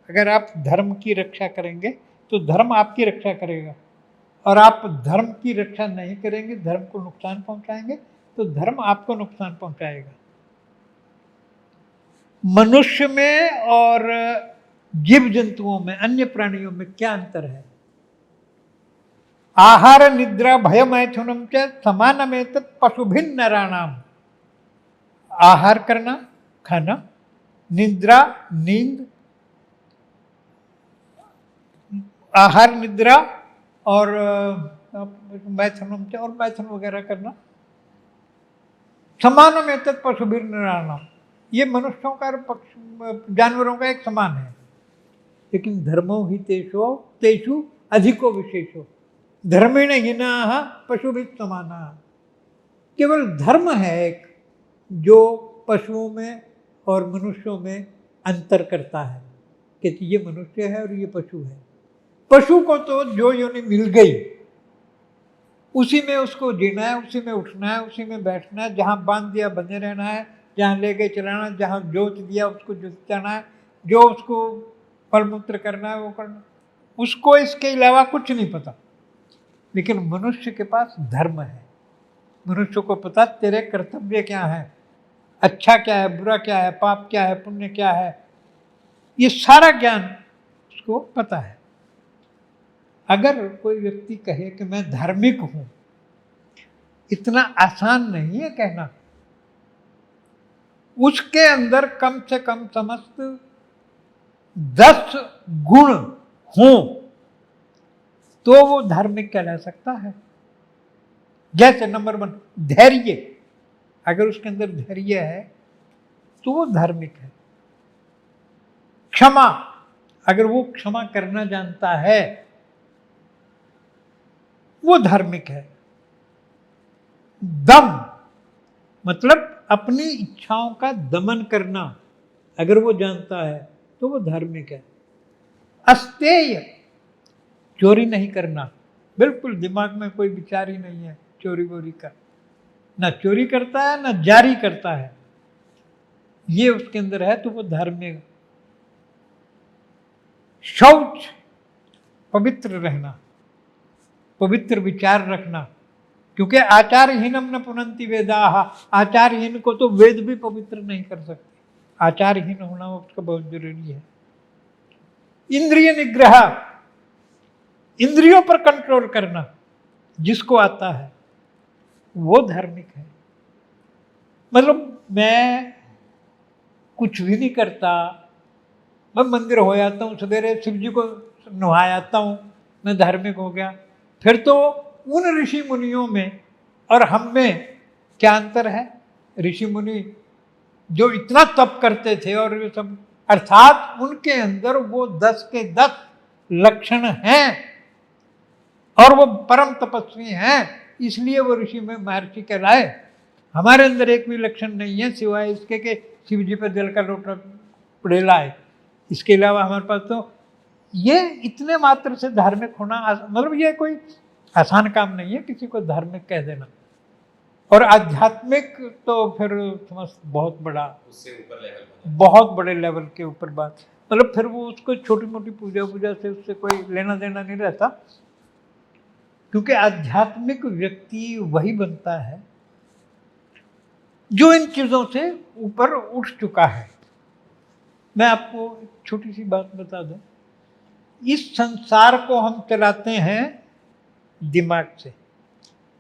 अगर आप धर्म की रक्षा करेंगे तो धर्म आपकी रक्षा करेगा, और आप धर्म की रक्षा नहीं करेंगे, धर्म को नुकसान पहुंचाएंगे, तो धर्म आपको नुकसान पहुंचाएगा। मनुष्य में और जीव जंतुओं में, अन्य प्राणियों में क्या अंतर है? आहार निद्रा भय मैथुनम च समानमेतत् पशुभिन्न नराणाम। आहार करना, खाना, निद्रा, नींद, आहार, निद्रा और मैथुनम च, और मैथुन वगैरह करना, समानमेतत् पशुभिन्न नराणाम, ये मनुष्यों का और जानवरों का एक समान है। लेकिन धर्मो ही तेषु अधिको विशेषो धर्मेण हीनाः पशुभिः समानाः। केवल धर्म है एक जो पशुओं में और मनुष्यों में अंतर करता है कि ये मनुष्य है और ये पशु है। पशु को तो जो योनि मिल गई उसी में उसको जीना है, उसी में उठना है, उसी में बैठना है, जहाँ बांध दिया बंधे रहना है, जहाँ ले गए चलाना, जहाँ जोत दिया उसको जोतना है, जो उसको फलमूत्र करना है वो करना, उसको इसके अलावा कुछ नहीं पता। लेकिन मनुष्य के पास धर्म है, मनुष्य को पता तेरे कर्तव्य क्या है, अच्छा क्या है, बुरा क्या है, पाप क्या है, पुण्य क्या है, ये सारा ज्ञान उसको पता है। अगर कोई व्यक्ति कहे कि मैं धार्मिक हूं, इतना आसान नहीं है कहना। उसके अंदर कम से कम समस्त 10 गुण हों तो वो धार्मिक कहला सकता है। जैसे नंबर 1 धैर्य, अगर उसके अंदर धैर्य है तो वो धार्मिक है। क्षमा, अगर वो क्षमा करना जानता है वो धार्मिक है। दम, मतलब अपनी इच्छाओं का दमन करना, अगर वो जानता है तो वो धार्मिक है। अस्तेय, चोरी नहीं करना, बिल्कुल दिमाग में कोई विचार ही नहीं है चोरी वोरी का, ना चोरी करता है ना जारी करता है, ये उसके अंदर है तो वो धार्मिक। शौच, पवित्र रहना, पवित्र विचार रखना, क्योंकि आचारहीनम न पुनंति वेदाः, आचारहीन को तो वेद भी पवित्र नहीं कर सकते, आचारहीन होना उसका बहुत जरूरी है। इंद्रिय निग्रह, इंद्रियों पर कंट्रोल करना जिसको आता है वो धार्मिक है। मतलब मैं कुछ भी नहीं करता, मैं मंदिर हो जाता हूँ, सवेरे शिव जी को नहा आता हूँ, मैं धार्मिक हो गया। फिर तो उन ऋषि मुनियों में और हम में क्या अंतर है? ऋषि मुनि जो इतना तप करते थे और ये सब, अर्थात उनके अंदर वो 10 के 10 लक्षण हैं और वो परम तपस्वी हैं, इसलिए वो ऋषि में महर्षि कहलाए। हमारे अंदर एक भी लक्षण नहीं है सिवाय इसके कि शिव जी पर जल का लोटा पड़ेला है। इसके अलावा हमारे पास तो ये इतने मात्र से धार्मिक होना, मतलब ये कोई आसान काम नहीं है किसी को धार्मिक कह देना। और आध्यात्मिक तो फिर समझ बहुत बड़ा, उससे ऊपर लेवल, बहुत बड़े लेवल के ऊपर बात, मतलब फिर वो उसको छोटी मोटी पूजा से उससे कोई लेना देना नहीं रहता, क्योंकि आध्यात्मिक व्यक्ति वही बनता है जो इन चीजों से ऊपर उठ चुका है। मैं आपको एक छोटी सी बात बता दूं, इस संसार को हम चलाते हैं दिमाग से।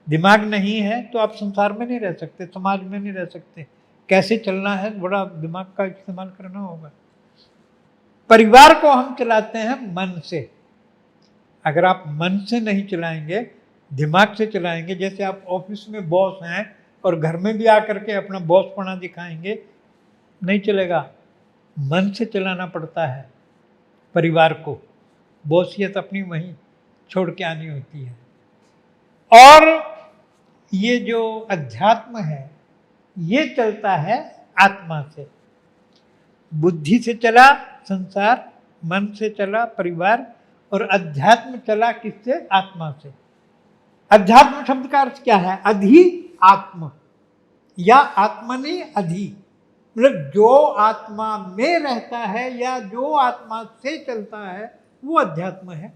दिमाग नहीं है तो आप संसार में नहीं रह सकते, समाज में नहीं रह सकते। कैसे चलना है, बड़ा दिमाग का इस्तेमाल करना होगा। परिवार को हम चलाते हैं मन से। अगर आप मन से नहीं चलाएंगे, दिमाग से चलाएंगे, जैसे आप ऑफिस में बॉस हैं और घर में भी आकर के अपना बॉसपना दिखाएंगे, नहीं चलेगा। मन से चलाना पड़ता है परिवार को, बॉसियत अपनी वहीं छोड़ के आनी होती है। और ये जो अध्यात्म है ये चलता है आत्मा से। बुद्धि से चला संसार, मन से चला परिवार, और अध्यात्म चला किससे? आत्मा से। अध्यात्म शब्द का अर्थ क्या है? अधि आत्म या आत्मनि अधि, मतलब जो आत्मा में रहता है या जो आत्मा से चलता है वो अध्यात्म है।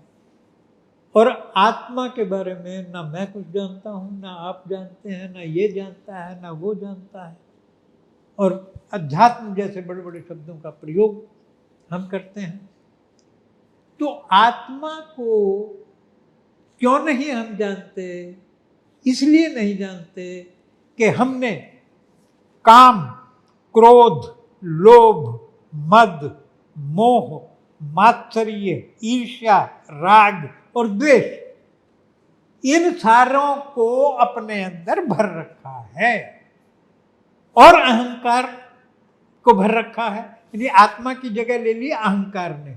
और आत्मा के बारे में ना मैं कुछ जानता हूँ, ना आप जानते हैं, ना ये जानता है, ना वो जानता है। और अध्यात्म जैसे बड़े बड़े शब्दों का प्रयोग हम करते हैं। तो आत्मा को क्यों नहीं हम जानते? इसलिए नहीं जानते कि हमने काम, क्रोध, लोभ, मद, मोह, मात्सर्य, ईर्ष्या, राग और द्वेष, इन सारों को अपने अंदर भर रखा है और अहंकार को भर रखा है। यानी आत्मा की जगह ले ली अहंकार ने।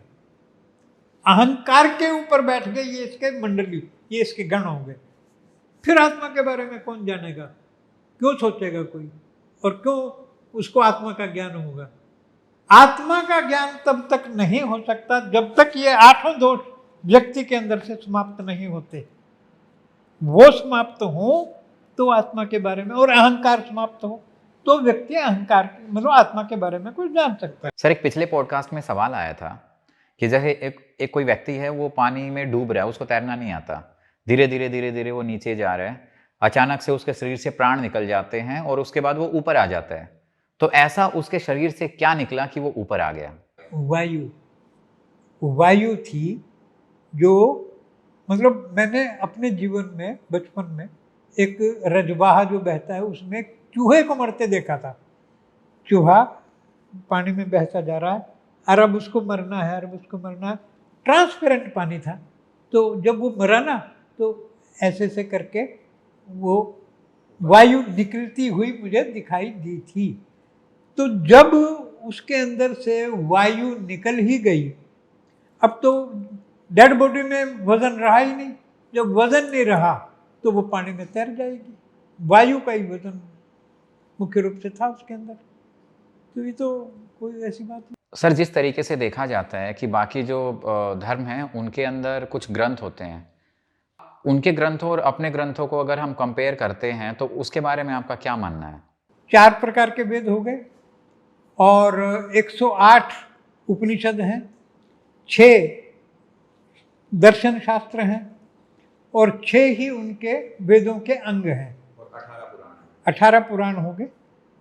अहंकार के ऊपर बैठ गए ये इसके मंडली, ये इसके गण हो गए। फिर आत्मा के बारे में कौन जानेगा? क्यों सोचेगा कोई? और क्यों उसको आत्मा का ज्ञान होगा? आत्मा का ज्ञान तब तक नहीं हो सकता जब तक ये आठों दोष व्यक्ति के अंदर से समाप्त नहीं होते। वो समाप्त हो तो आत्मा के बारे में, और अहंकार समाप्त हो तो व्यक्ति अहंकार मतलब आत्मा के बारे में कुछ जान सकता है। सर, एक पिछले पॉडकास्ट में सवाल आया था कि जैसे एक कोई व्यक्ति है, वो पानी में डूब रहा है, उसको तैरना नहीं आता, धीरे धीरे धीरे धीरे वो नीचे जा रहा है, अचानक से उसके शरीर से प्राण निकल जाते हैं और उसके बाद वो ऊपर आ जाता है। तो ऐसा उसके शरीर से क्या निकला कि वो ऊपर आ गया? वायु थी जो, मतलब मैंने अपने जीवन में बचपन में एक रजवाहा जो बहता है उसमें चूहे को मरते देखा था। चूहा पानी में बहता जा रहा है और अब उसको मरना है, अब उसको मरना है। ट्रांसपेरेंट पानी था, तो जब वो मरा ना तो ऐसे से करके वो वायु निकलती हुई मुझे दिखाई दी थी। तो जब उसके अंदर से वायु निकल ही गई, अब तो डेड बॉडी में वजन रहा ही नहीं। जब वजन नहीं रहा तो वो पानी में तैर जाएगी। वायु का ही वजन मुख्य रूप से था उसके अंदर। तो ये तो कोई ऐसी बात नहीं। सर, जिस तरीके से देखा जाता है कि बाकी जो धर्म हैं उनके अंदर कुछ ग्रंथ होते हैं, उनके ग्रंथों और अपने ग्रंथों को अगर हम कंपेयर करते हैं तो उसके बारे में आपका क्या मानना है? 4 प्रकार के वेद हो गए और 108 उपनिषद हैं, 6 दर्शन शास्त्र हैं और 6 ही उनके वेदों के अंग हैं। और 18 पुराण। 18 पुराण हो गए।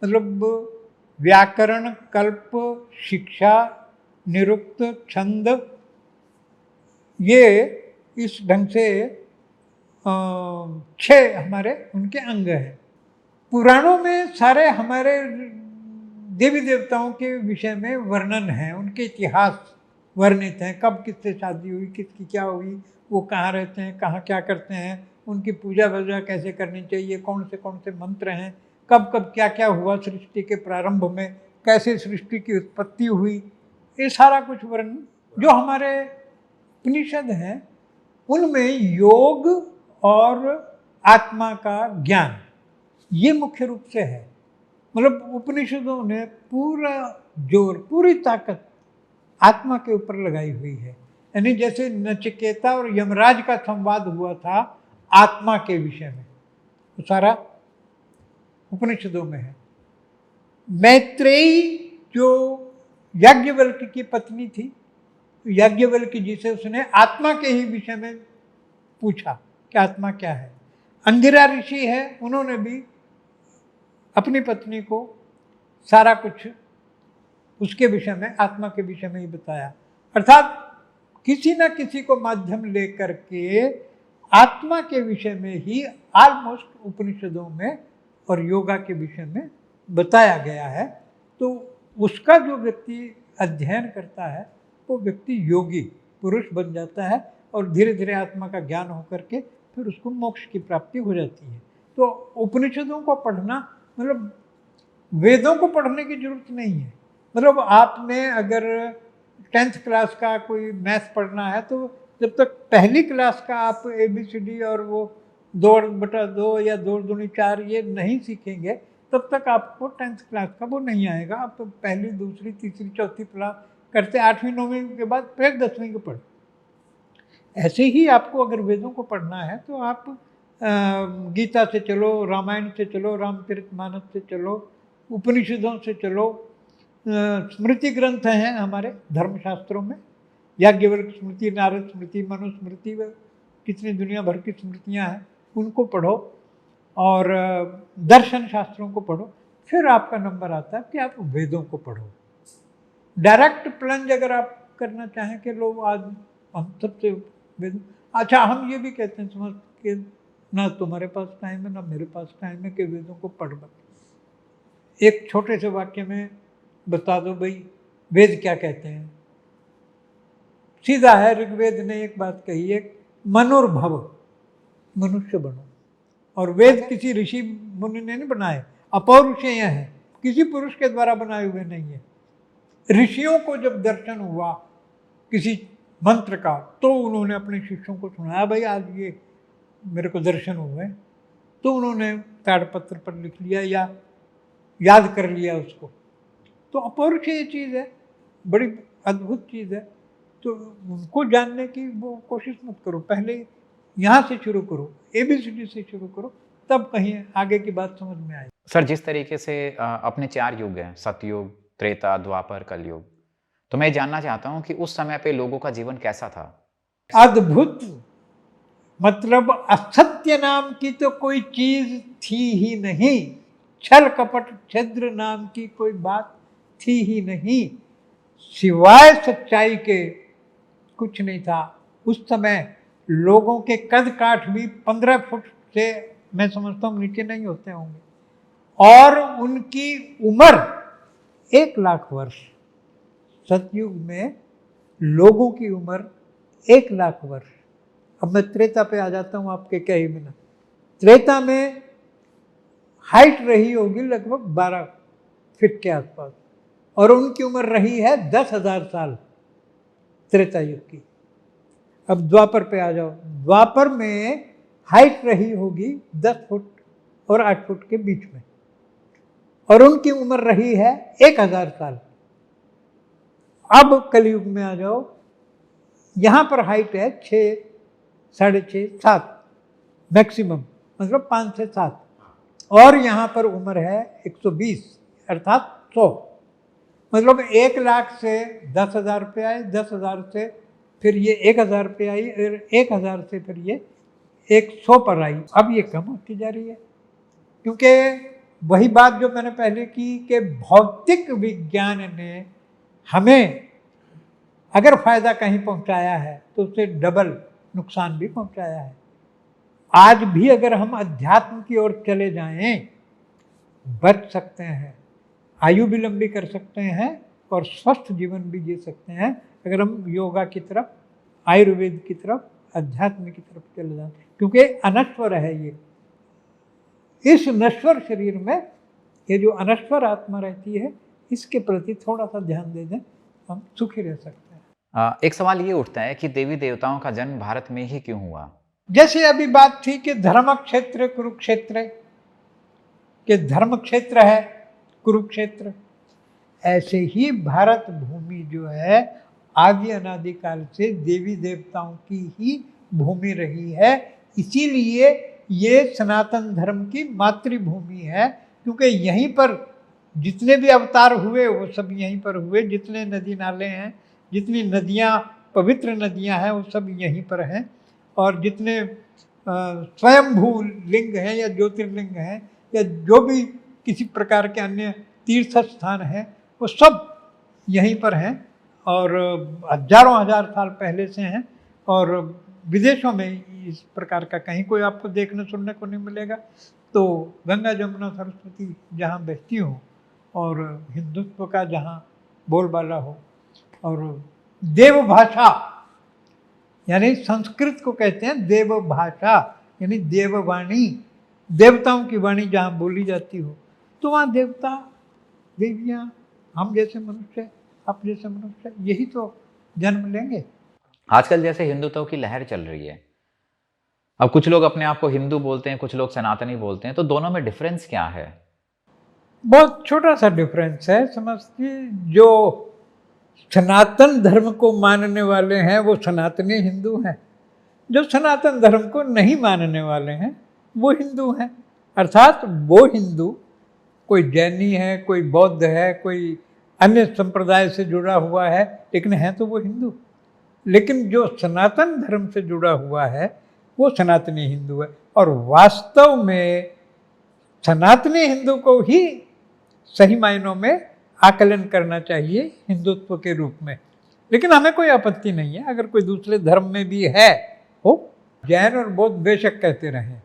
मतलब व्याकरण, कल्प, शिक्षा, निरुक्त, छंद, ये इस ढंग से 6 हमारे उनके अंग हैं। पुराणों में सारे हमारे देवी देवताओं के विषय में वर्णन है, उनके इतिहास वर्णित हैं। कब किससे शादी हुई, किसकी क्या हुई, वो कहाँ रहते हैं, कहाँ क्या करते हैं, उनकी पूजा वूजा कैसे करनी चाहिए, कौन से मंत्र हैं, कब कब क्या क्या हुआ सृष्टि के प्रारंभ में, कैसे सृष्टि की उत्पत्ति हुई, ये सारा कुछ वर्णन जो हमारे उपनिषद हैं उनमें योग और आत्मा का ज्ञान ये मुख्य रूप से है। मतलब उपनिषदों ने पूरा जोर, पूरी ताकत आत्मा के ऊपर लगाई हुई है। यानी जैसे नचिकेता और यमराज का संवाद हुआ था आत्मा के विषय में, तो सारा उपनिषदों में है। मैत्रेयी जो याज्ञवल्क्य की पत्नी थी, याज्ञवल्क्य जी से उसने आत्मा के ही विषय में पूछा कि आत्मा क्या है। अंगिरा ऋषि है, उन्होंने भी अपनी पत्नी को सारा कुछ उसके विषय में, आत्मा के विषय में ही बताया। अर्थात किसी न किसी को माध्यम लेकर के आत्मा के विषय में ही ऑलमोस्ट उपनिषदों में और योगा के विषय में बताया गया है। तो उसका जो व्यक्ति अध्ययन करता है वो व्यक्ति योगी पुरुष बन जाता है और धीरे धीरे आत्मा का ज्ञान होकर के फिर उसको मोक्ष की प्राप्ति हो जाती है। तो उपनिषदों को पढ़ना मतलब वेदों को पढ़ने की जरूरत नहीं है। मतलब आपने अगर 10th क्लास का कोई मैथ पढ़ना है तो जब तक पहली क्लास का आप ABCD और वो 2/2 या 2 दूनी 4 ये नहीं सीखेंगे तब तक आपको 10th क्लास का वो नहीं आएगा। आप तो पहली, दूसरी, तीसरी, चौथी क्लास करते 8वीं 9वीं के बाद फिर 10वीं को पढ़। ऐसे ही आपको अगर वेदों को पढ़ना है तो आप गीता से चलो, रामायण से चलो, रामचरितमानस से चलो, उपनिषदों से चलो, स्मृति ग्रंथ हैं हमारे धर्मशास्त्रों में, याज्ञवल्क्य स्मृति, नारद स्मृति, मनुस्मृति, कितनी दुनिया भर की स्मृतियां हैं, उनको पढ़ो और दर्शन शास्त्रों को पढ़ो। फिर आपका नंबर आता है कि आप वेदों को पढ़ो। डायरेक्ट प्लंज अगर आप करना चाहें कि लोग आज हम सबसे वेद, अच्छा हम ये भी कहते हैं समझ के ना तुम्हारे पास टाइम है ना मेरे पास टाइम है कि वेदों को पढ़ बता। एक छोटे से वाक्य में बता दो भाई वेद क्या कहते हैं। सीधा है, ऋग्वेद ने एक बात कही है, मनुर्भव, मनुष्य बनो। और वेद किसी ऋषि मुनि ने नहीं बनाए, अपौरुषेय हैं, किसी पुरुष के द्वारा बनाए हुए नहीं है। ऋषियों को जब दर्शन हुआ किसी मंत्र का तो उन्होंने अपने शिष्यों को सुनाया, भाई आज ये मेरे को दर्शन हुए, तो उन्होंने ताड़पत्र पर लिख लिया या याद कर लिया उसको। तो अपौरुषीय चीज़ है, बड़ी अद्भुत चीज़ है। तो उनको जानने की वो कोशिश मत करो, पहले यहाँ से शुरू करो, ABCD से शुरू करो, तब कहीं आगे की बात समझ में आएगी। सर, जिस तरीके से अपने 4 युग हैं, सतयुग, त्रेता, द्वापर, कलयुग, तो मैं जानना चाहता हूँ कि उस समय पे लोगों का जीवन कैसा था? अद्भुत, मतलब असत्य नाम की तो कोई चीज थी ही नहीं, छल कपट छिद्र नाम की कोई बात थी ही नहीं, सिवाय सच्चाई के कुछ नहीं था। उस समय लोगों के कद काठ भी 15 फुट से मैं समझता हूँ नीचे नहीं होते होंगे, और उनकी उम्र 1 लाख वर्ष। सतयुग में लोगों की उम्र 1 लाख वर्ष। अब मैं त्रेता पे आ जाता हूँ आपके कहे बिना। त्रेता में हाइट रही होगी लगभग 12 फीट के आसपास, और उनकी उम्र रही है 10,000 साल त्रेता युग की। अब द्वापर पे आ जाओ। द्वापर में हाइट रही होगी 10 फुट और 8 फुट के बीच में, और उनकी उम्र रही है 1000 साल। अब कलयुग में आ जाओ, यहाँ पर हाइट है 6, 6.5, 7 मैक्सिमम, मतलब 5 से 7, और यहाँ पर उम्र है 120 अर्थात 100। मतलब 1 लाख से 10,000 पे आए, 10,000 से फिर ये 1,000 पे आई, और 1,000 से फिर ये 100 पर आई। अब ये कम होती जा रही है, क्योंकि वही बात जो मैंने पहले की कि भौतिक विज्ञान ने हमें अगर फायदा कहीं पहुंचाया है तो उससे डबल नुकसान भी पहुंचाया है। आज भी अगर हम अध्यात्म की ओर चले जाएं, बच सकते हैं, आयु भी लंबी कर सकते हैं और स्वस्थ जीवन भी जी सकते हैं, अगर हम योगा की तरफ, आयुर्वेद की तरफ, अध्यात्म की तरफ चले जाएं। क्योंकि अनश्वर है ये। इस नश्वर शरीर में ये जो अनश्वर आत्मा रहती है, इसके प्रति थोड़ा सा ध्यान दे दें, हम सुखी रह सकते हैं। एक सवाल ये उठता है कि देवी देवताओं का जन्म भारत में ही क्यों हुआ? जैसे अभी बात थी कि धर्म क्षेत्र कुरुक्षेत्र, के धर्म क्षेत्र है कुरुक्षेत्र, ऐसे ही भारत भूमि जो है आदि अनादिकाल से देवी देवताओं की ही भूमि रही है। इसीलिए ये सनातन धर्म की मातृभूमि है, क्योंकि यहीं पर जितने भी अवतार हुए वो सब यहीं पर हुए। जितने नदी नाले हैं, जितनी नदियाँ, पवित्र नदियाँ हैं, वो सब यहीं पर हैं। और जितने स्वयंभू लिंग हैं या ज्योतिर्लिंग हैं या जो भी किसी प्रकार के अन्य तीर्थ स्थान हैं, वो सब यहीं पर हैं और हजारों हजार साल पहले से हैं। और विदेशों में इस प्रकार का कहीं कोई आपको देखने सुनने को नहीं मिलेगा। तो गंगा जमुना सरस्वती जहाँ बहती हो और हिंदुत्व का जहाँ बोलबाला हो, और देव भाषा यानी संस्कृत को कहते हैं देव भाषा, यानी देववाणी, देवताओं की वाणी जहाँ बोली जाती हो, तो वहाँ देवता देवियाँ, हम जैसे मनुष्य, आप जैसे मनुष्य, यही तो जन्म लेंगे। आजकल जैसे हिंदुत्व की लहर चल रही है, अब कुछ लोग अपने आप को हिंदू बोलते हैं, कुछ लोग सनातनी बोलते हैं, तो दोनों में डिफरेंस क्या है? बहुत छोटा सा डिफरेंस है, समझिए। जो सनातन धर्म को मानने वाले हैं वो सनातनी हिंदू हैं, जो सनातन धर्म को नहीं मानने वाले हैं वो हिंदू हैं। अर्थात वो हिंदू, कोई जैनी है, कोई बौद्ध है, कोई अन्य संप्रदाय से जुड़ा हुआ है, लेकिन है तो वो हिंदू। लेकिन जो सनातन धर्म से जुड़ा हुआ है वो सनातनी हिंदू है। और वास्तव में सनातनी हिंदू को ही सही मायनों में आकलन करना चाहिए हिंदुत्व के रूप में। लेकिन हमें कोई आपत्ति नहीं है अगर कोई दूसरे धर्म में भी है हो। जैन और बौद्ध बेशक कहते रहें,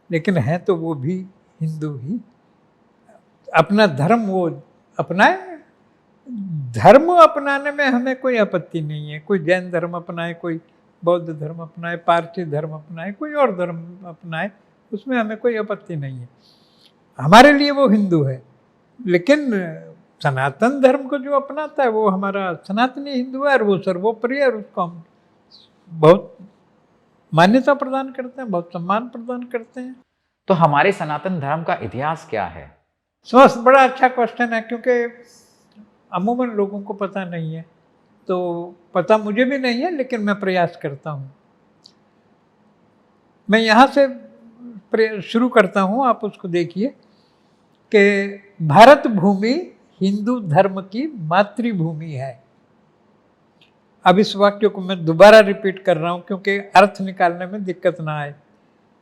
लेकिन है तो वो भी हिंदू ही। अपना धर्म वो अपनाए, धर्म अपनाने में हमें कोई आपत्ति नहीं है। कोई जैन धर्म अपनाए, कोई बौद्ध धर्म अपनाए, पारसी धर्म अपनाए, कोई और धर्म अपनाए, उसमें हमें कोई आपत्ति नहीं है। हमारे लिए वो हिंदू है। लेकिन सनातन धर्म को जो अपनाता है वो हमारा सनातनी हिंदू है, और वो सर्वोपरि है, और उसको हम बहुत मान्यता प्रदान करते हैं, बहुत सम्मान प्रदान करते हैं। तो हमारे सनातन धर्म का इतिहास क्या है? समझ, बड़ा अच्छा क्वेश्चन है, क्योंकि अमूमन लोगों को पता नहीं है, तो पता मुझे भी नहीं है, लेकिन मैं प्रयास करता हूँ। मैं यहाँ से शुरू करता हूँ, आप उसको देखिए कि भारत भूमि हिंदू धर्म की मातृभूमि है। अब इस वाक्य को मैं दोबारा रिपीट कर रहा हूँ क्योंकि अर्थ निकालने में दिक्कत ना आए।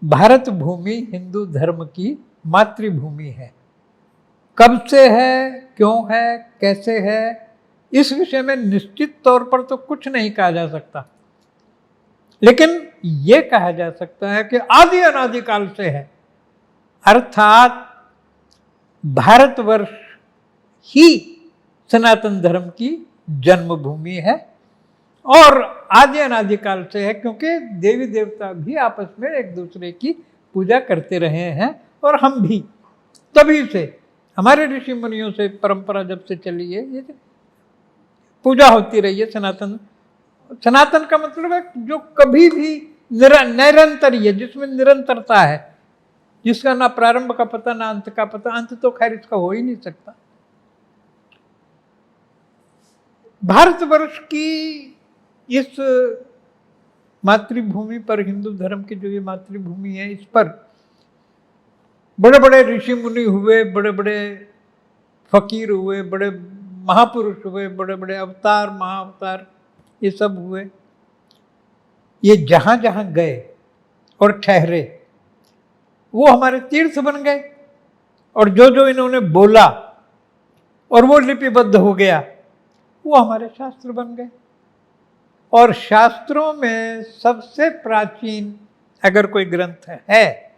भारत भूमि हिंदू धर्म की मातृभूमि है। कब से है, क्यों है, कैसे है, इस विषय में निश्चित तौर पर तो कुछ नहीं कहा जा सकता, लेकिन ये कहा जा सकता है कि आदि अनादि काल से है। अर्थात भारतवर्ष ही सनातन धर्म की जन्मभूमि है और आदि अनादिकाल से है, क्योंकि देवी देवता भी आपस में एक दूसरे की पूजा करते रहे हैं और हम भी तभी से, हमारे ऋषि मुनियों से परंपरा जब से चली है, ये पूजा होती रही है। सनातन का मतलब है जो कभी भी निरंतर है, जिसमें निरंतरता है, जिसका ना प्रारंभ का पता ना अंत का पता। अंत तो खैर इसका हो ही नहीं सकता। भारतवर्ष की इस मातृभूमि पर, हिंदू धर्म की जो ये मातृभूमि है, इस पर बड़े बड़े ऋषि मुनि हुए, बड़े बड़े फकीर हुए, बड़े महापुरुष हुए, बड़े बड़े अवतार महाअवतार ये सब हुए। ये जहां जहां गए और ठहरे वो हमारे तीर्थ बन गए, और जो जो इन्होंने बोला और वो लिपिबद्ध हो गया वो हमारे शास्त्र बन गए। और शास्त्रों में सबसे प्राचीन अगर कोई ग्रंथ है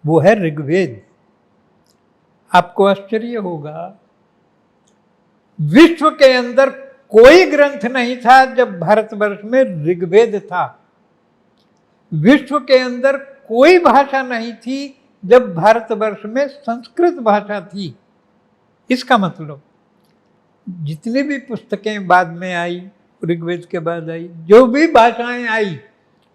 वो है ऋग्वेद। आपको आश्चर्य होगा, विश्व के अंदर कोई ग्रंथ नहीं था जब भारतवर्ष में ऋग्वेद था। विश्व के अंदर कोई भाषा नहीं थी जब भारतवर्ष में संस्कृत भाषा थी। इसका मतलब जितनी भी पुस्तकें बाद में आई, ऋग्वेद के बाद आई, जो भी भाषाएं आई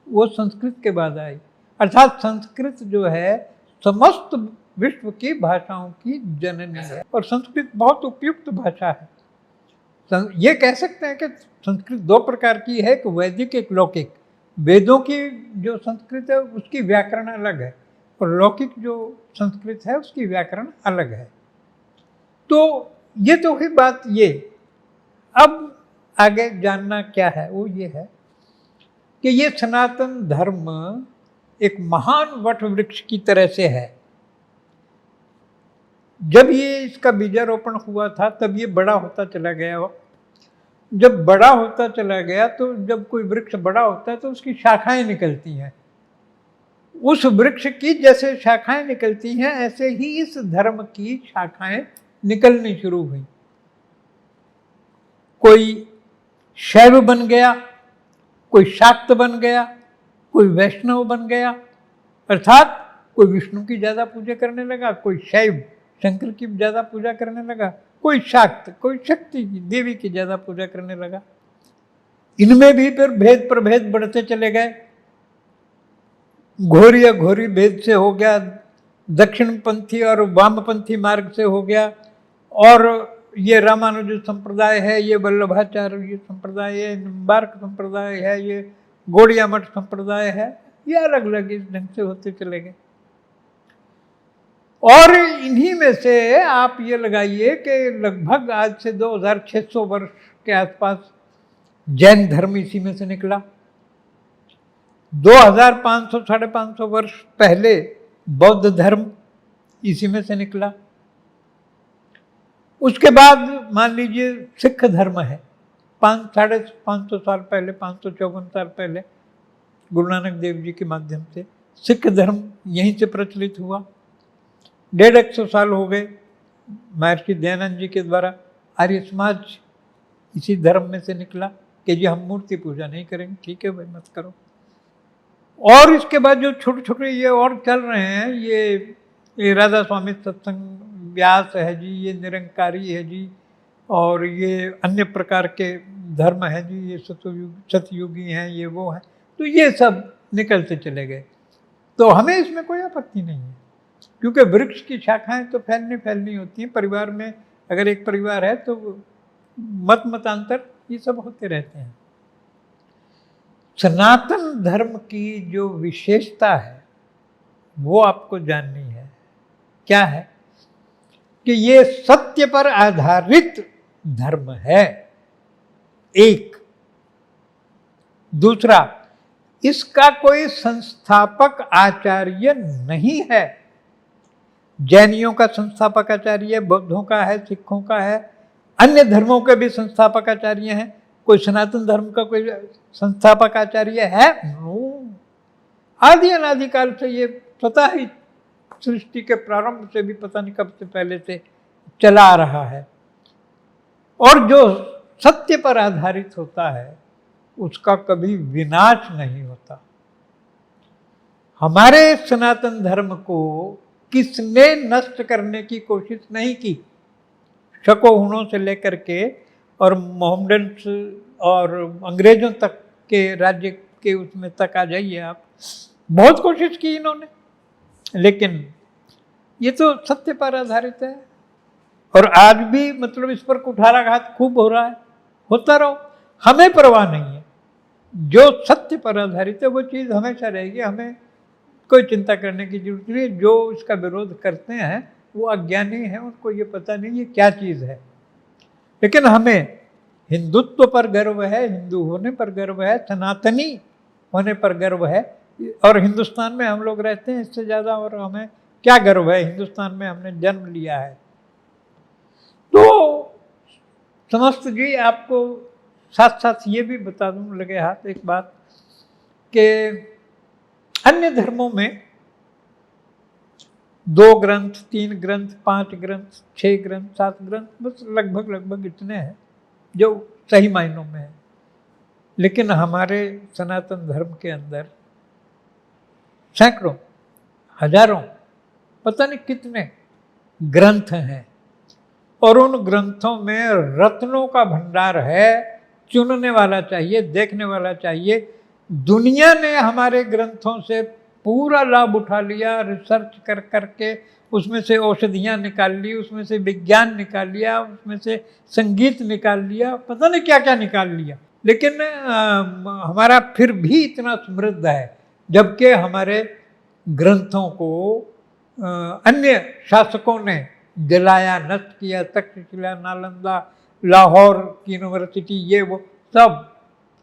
वो संस्कृत के बाद आई। अर्थात संस्कृत जो है समस्त विश्व की भाषाओं की जननी है, और संस्कृत बहुत उपयुक्त भाषा है। ये कह सकते हैं कि संस्कृत दो प्रकार की है, एक वैदिक एक लौकिक। वेदों की जो संस्कृत है उसकी व्याकरण अलग है, और लौकिक जो संस्कृत है उसकी व्याकरण अलग है। तो ये तो हुई बात ये। अब आगे जानना क्या है, वो ये है कि ये सनातन धर्म एक महान वट वृक्ष की तरह से है। जब ये इसका बीजारोपण हुआ था तब ये बड़ा होता चला गया। जब बड़ा होता चला गया तो जब कोई वृक्ष बड़ा होता है तो उसकी शाखाएं निकलती हैं। उस वृक्ष की जैसे शाखाएं निकलती हैं ऐसे ही इस धर्म की शाखाएं निकलनी शुरू हुई। कोई शैव बन गया, कोई शाक्त बन गया, कोई वैष्णव बन गया, अर्थात कोई विष्णु की ज्यादा पूजा करने लगा, कोई शैव शंकर की ज्यादा पूजा करने लगा, कोई शाक्त कोई शक्ति की देवी की ज्यादा पूजा करने लगा। इनमें भी फिर भेद प्रभेद बढ़ते चले गए। घोरी या घोरी भेद से हो गया, दक्षिणपंथी और वामपंथी मार्ग से हो गया, और ये रामानुज संप्रदाय है, ये वल्लभाचार्य संप्रदाय है, निम्बार्क संप्रदाय है, ये गौड़िया मठ संप्रदाय है, ये अलग अलग इस ढंग से होते चले गए। और इन्हीं में से आप ये लगाइए कि लगभग आज से 2600 वर्ष के आसपास जैन धर्म इसी में से निकला। 2500 550 वर्ष पहले बौद्ध धर्म इसी में से निकला। उसके बाद मान लीजिए सिख धर्म है, 550 साल पहले, 554 साल पहले गुरु नानक देव जी के माध्यम से सिख धर्म यहीं से प्रचलित हुआ। 150 साल हो गए महर्षि दयानंद जी के द्वारा आर्य समाज इसी धर्म में से निकला कि जी हम मूर्ति पूजा नहीं करेंगे। ठीक है भाई, मत करो। और इसके बाद जो छोटे छोटे ये और चल रहे हैं, ये राधा स्वामी सत्संग व्यास है जी, ये निरंकारी है जी, और ये अन्य प्रकार के धर्म है जी, ये सतयुगी हैं, ये वो हैं, तो ये सब निकलते चले गए। तो हमें इसमें कोई आपत्ति नहीं है, क्योंकि वृक्ष की शाखाएं तो फैलनी होती हैं। परिवार में अगर एक परिवार है तो मतांतर ये सब होते रहते हैं। सनातन धर्म की जो विशेषता है वो आपको जाननी है। क्या है कि ये सत्य पर आधारित धर्म है, एक। दूसरा, इसका कोई संस्थापक आचार्य नहीं है। जैनियों का संस्थापक आचार्य, बौद्धों का है, सिखों का है, अन्य धर्मों के भी संस्थापक आचार्य हैं। कोई सनातन धर्म का कोई संस्थापक आचार्य है? नो। आदि अनादिकाल से ये पता ही, सृष्टि के प्रारंभ से भी पता नहीं कब से पहले से चला आ रहा है। और जो सत्य पर आधारित होता है उसका कभी विनाश नहीं होता। हमारे सनातन धर्म को किसने नष्ट करने की कोशिश नहीं की। शकों हुनों से लेकर के और मोहम्मडन्स और अंग्रेजों तक के राज्य के उसमें तक आ जाइए आप, बहुत कोशिश की इन्होंने, लेकिन ये तो सत्य पर आधारित है। और आज भी मतलब इस पर कुठाराघात खूब हो रहा है, होता रहो, हमें परवाह नहीं है। जो सत्य पर आधारित है वो चीज़ हमेशा रहेगी, हमें कोई चिंता करने की जरूरत नहीं। जो इसका विरोध करते हैं वो अज्ञानी हैं, उनको ये पता नहीं ये क्या चीज़ है। लेकिन हमें हिंदुत्व पर गर्व है, हिंदू होने पर गर्व है, सनातनी होने पर गर्व है। और हिंदुस्तान में हम लोग रहते हैं, इससे ज़्यादा और हमें क्या गर्व है। हिंदुस्तान में हमने जन्म लिया है। तो समस्त जी, आपको साथ साथ ये भी बता दूं लगे हाथ एक बात कि अन्य धर्मों में 2 ग्रंथ, 3 ग्रंथ, 5 ग्रंथ, 6 ग्रंथ, 7 ग्रंथ, बस लगभग इतने हैं जो सही मायनों में है। लेकिन हमारे सनातन धर्म के अंदर सैकड़ों, हजारों, पता नहीं कितने ग्रंथ हैं। और उन ग्रंथों में रत्नों का भंडार है। चुनने वाला चाहिए, देखने वाला चाहिए। दुनिया ने हमारे ग्रंथों से पूरा लाभ उठा लिया, रिसर्च कर करके उसमें से औषधियाँ निकाल ली, उसमें से विज्ञान निकाल लिया, उसमें से संगीत निकाल लिया, पता नहीं क्या क्या निकाल लिया। लेकिन हमारा फिर भी इतना समृद्ध है, जबकि हमारे ग्रंथों को अन्य शासकों ने जलाया, नष्ट किया। तक्षशिला, नालंदा, लाहौर की यूनिवर्सिटी, ये वो सब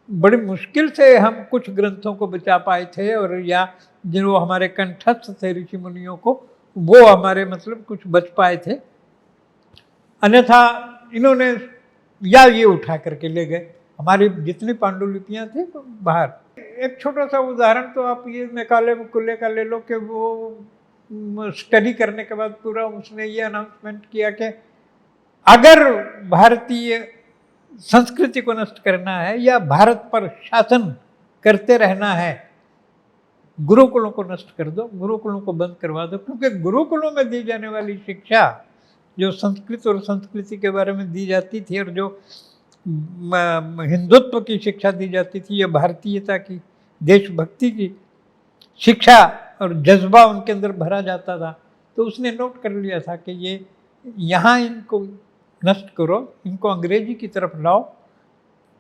बड़ी मुश्किल से हम कुछ ग्रंथों को बचा पाए थे। और या जो हमारे कंठस्थ थे ऋषि मुनियों को, वो हमारे मतलब कुछ बच पाए थे। अन्यथा इन्होंने या ये उठा करके ले गए। हमारी जितनी पांडुलिपियां थी तो बाहर। एक छोटा सा उदाहरण तो आप ये मैकाले मुकुल्ले का ले लो कि वो स्टडी करने के बाद पूरा उसने ये अनाउंसमेंट किया कि अगर भारतीय संस्कृति को नष्ट करना है या भारत पर शासन करते रहना है, गुरुकुलों को नष्ट कर दो, गुरुकुलों को बंद करवा दो। क्योंकि गुरुकुलों में दी जाने वाली शिक्षा, जो संस्कृत और संस्कृति के बारे में दी जाती थी और जो हिंदुत्व की शिक्षा दी जाती थी, या भारतीयता की, देशभक्ति की शिक्षा और जज्बा उनके अंदर भरा जाता था। तो उसने नोट कर लिया था कि ये यहाँ इनको नष्ट करो, इनको अंग्रेजी की तरफ लाओ,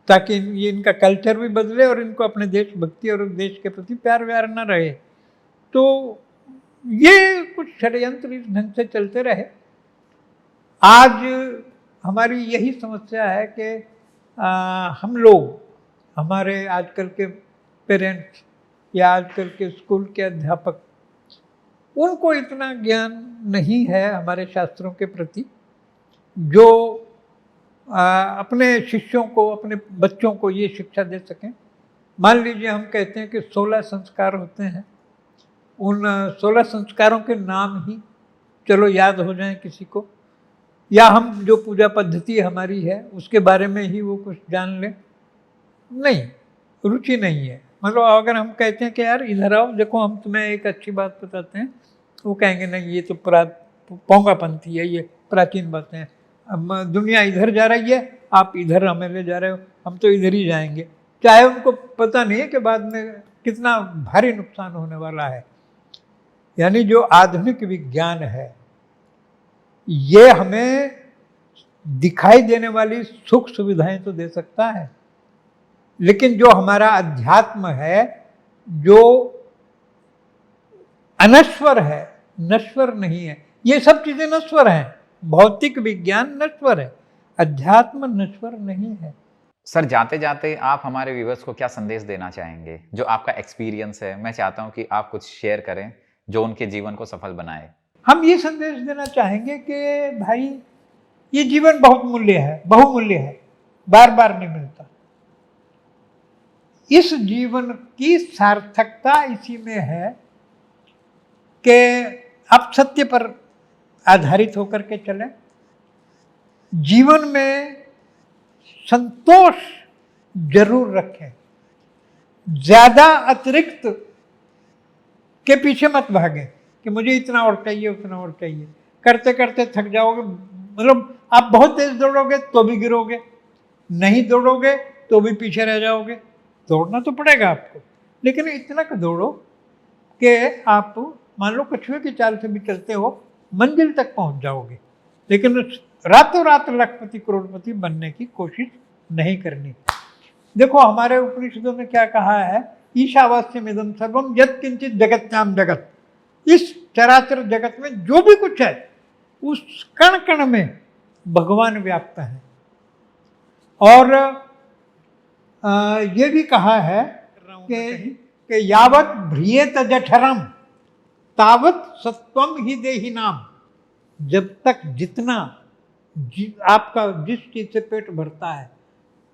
ताकि ये इनका कल्चर भी बदले और इनको अपने देशभक्ति और देश के प्रति प्यार व्यार न रहे। तो ये कुछ षड्यंत्र इस ढंग से चलते रहे। आज हमारी यही समस्या है कि हम लोग, हमारे आजकल के पेरेंट्स या आजकल के स्कूल के अध्यापक, उनको इतना ज्ञान नहीं है हमारे शास्त्रों के प्रति, जो अपने शिष्यों को, अपने बच्चों को ये शिक्षा दे सकें। मान लीजिए हम कहते हैं कि 16 संस्कार होते हैं, उन 16 संस्कारों के नाम ही चलो याद हो जाएं किसी को, या हम जो पूजा पद्धति हमारी है उसके बारे में ही वो कुछ जान लें। नहीं, रुचि नहीं है। मतलब अगर हम कहते हैं कि यार इधर आओ, देखो हम तुम्हें एक अच्छी बात बताते हैं, वो कहेंगे नहीं ये तो पोंगापंथी है, ये प्राचीन बातें हैं, दुनिया इधर जा रही है, आप इधर हमें ले जा रहे हो, हम तो इधर ही जाएंगे। चाहे उनको पता नहीं है कि बाद में कितना भारी नुकसान होने वाला है। यानी जो आधुनिक विज्ञान है ये हमें दिखाई देने वाली सुख सुविधाएं तो दे सकता है, लेकिन जो हमारा अध्यात्म है, जो अनश्वर है, नश्वर नहीं है। ये सब चीजें नश्वर हैं, भौतिक विज्ञान नश्वर है, अध्यात्म नश्वर नहीं है। सर, जाते जाते आप हमारे व्यूअर्स को क्या संदेश देना चाहेंगे? जो आपका एक्सपीरियंस है, मैं चाहता हूं कि आप कुछ शेयर करें जो उनके जीवन को सफल बनाए। हम ये संदेश देना चाहेंगे कि भाई, ये जीवन बहुत मूल्य है, बहुमूल्य है, बार बार नहीं मिलता। इस जीवन की सार्थकता इसी में है कि आप सत्य पर आधारित होकर के चलें, जीवन में संतोष जरूर रखें, ज्यादा अतिरिक्त के पीछे मत भागें कि मुझे इतना और चाहिए, उतना और चाहिए। करते करते थक जाओगे, मतलब आप बहुत तेज दौड़ोगे तो भी गिरोगे, नहीं दौड़ोगे तो भी पीछे रह जाओगे। दौड़ना तो पड़ेगा आपको, लेकिन इतना का दौड़ो कि आप मान लो कछुए की चाल से भी चलते हो, मंजिल तक पहुंच जाओगे, लेकिन रातों रात लखपति करोड़पति बनने की कोशिश नहीं करनी। देखो हमारे उपनिषदों में क्या कहा है, ईशावास्यमिदं सर्वम यत् किंचित जगत्याम जगत। इस चराचर जगत में जो भी कुछ है, उस कण कण में भगवान व्याप्त है। और ये भी कहा है कि यावत भ्रियेत जठरम तावत सत्वम ही देहि नाम। जब तक जितना आपका जिस चीज से पेट भरता है,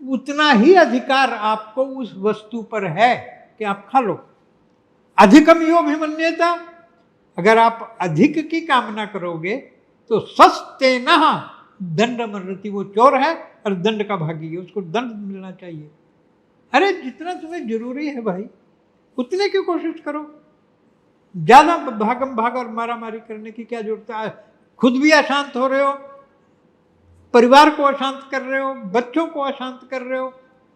उतना ही अधिकार आपको उस वस्तु पर है कि आप खा लो। अधिकम यो अभिमन्यता, अगर आप अधिक की कामना करोगे तो सस्ते न दंड मरती। वो चोर है और दंड का भागी है, उसको दंड मिलना चाहिए। अरे जितना तुम्हें जरूरी है भाई, उतने की कोशिश करो। ज्यादा भागम भाग और मारा मारी करने की क्या जरूरत है? खुद भी अशांत हो रहे हो, परिवार को अशांत कर रहे हो, बच्चों को अशांत कर रहे हो,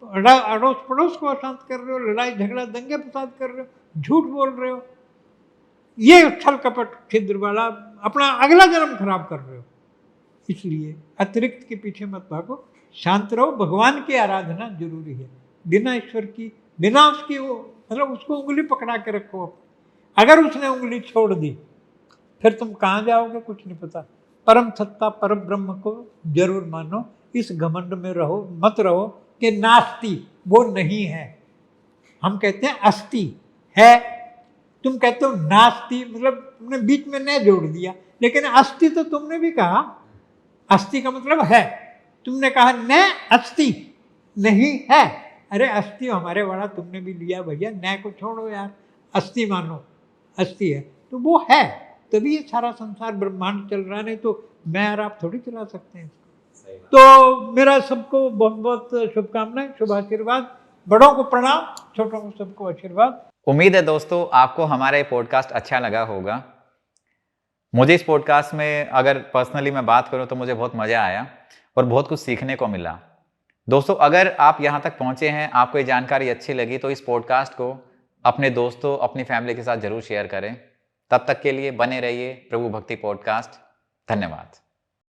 अड़ोस पड़ोस को अशांत कर रहे हो, लड़ाई झगड़ा दंगे फसाद कर रहे हो, झूठ बोल रहे हो, ये छल कपट छिद्र वाला अपना अगला जन्म खराब कर रहे हो। इसलिए अतिरिक्त के पीछे मत भागो, शांत रहो। भगवान की आराधना जरूरी है, बिना ईश्वर की, बिना उसकी, वो मतलब उसको उंगली पकड़ा के रखो। अगर उसने उंगली छोड़ दी फिर तुम कहाँ जाओगे कुछ नहीं पता। परम सत्ता पर ब्रह्म को जरूर मानो, इस घमंड में रहो मत रहो कि नास्ति, वो नहीं है। हम कहते हैं अस्ति है, तुम कहते हो नास्ति, मतलब तुमने बीच में न जोड़ दिया, लेकिन अस्ति तो तुमने भी कहा। अस्ति का मतलब है, तुमने कहा न अस्ति, नहीं है। अरे अस्ति हमारे वाला तुमने भी लिया भैया, न को छोड़ो यार, अस्ति मानो, अस्ति है तो वो है, तभी ये सारा संसार ब्रह्मांड चल रहा है, नहीं तो मैं और आप थोड़ी चला सकते हैं। तो मेरा सबको बहुत बहुत शुभकामनाएं, शुभ आशीर्वाद, बड़ों को प्रणाम, छोटों को सबको आशीर्वाद। उम्मीद है दोस्तों आपको हमारा ये पॉडकास्ट अच्छा लगा होगा। मुझे इस पॉडकास्ट में अगर पर्सनली मैं बात करूं तो मुझे बहुत मजा आया और बहुत कुछ सीखने को मिला। दोस्तों अगर आप यहाँ तक पहुंचे हैं, आपको ये जानकारी अच्छी लगी, तो इस पॉडकास्ट को अपने दोस्तों, अपनी फैमिली के साथ जरूर शेयर करें। तब तक के लिए बने रहिए प्रभु भक्ति पॉडकास्ट। धन्यवाद।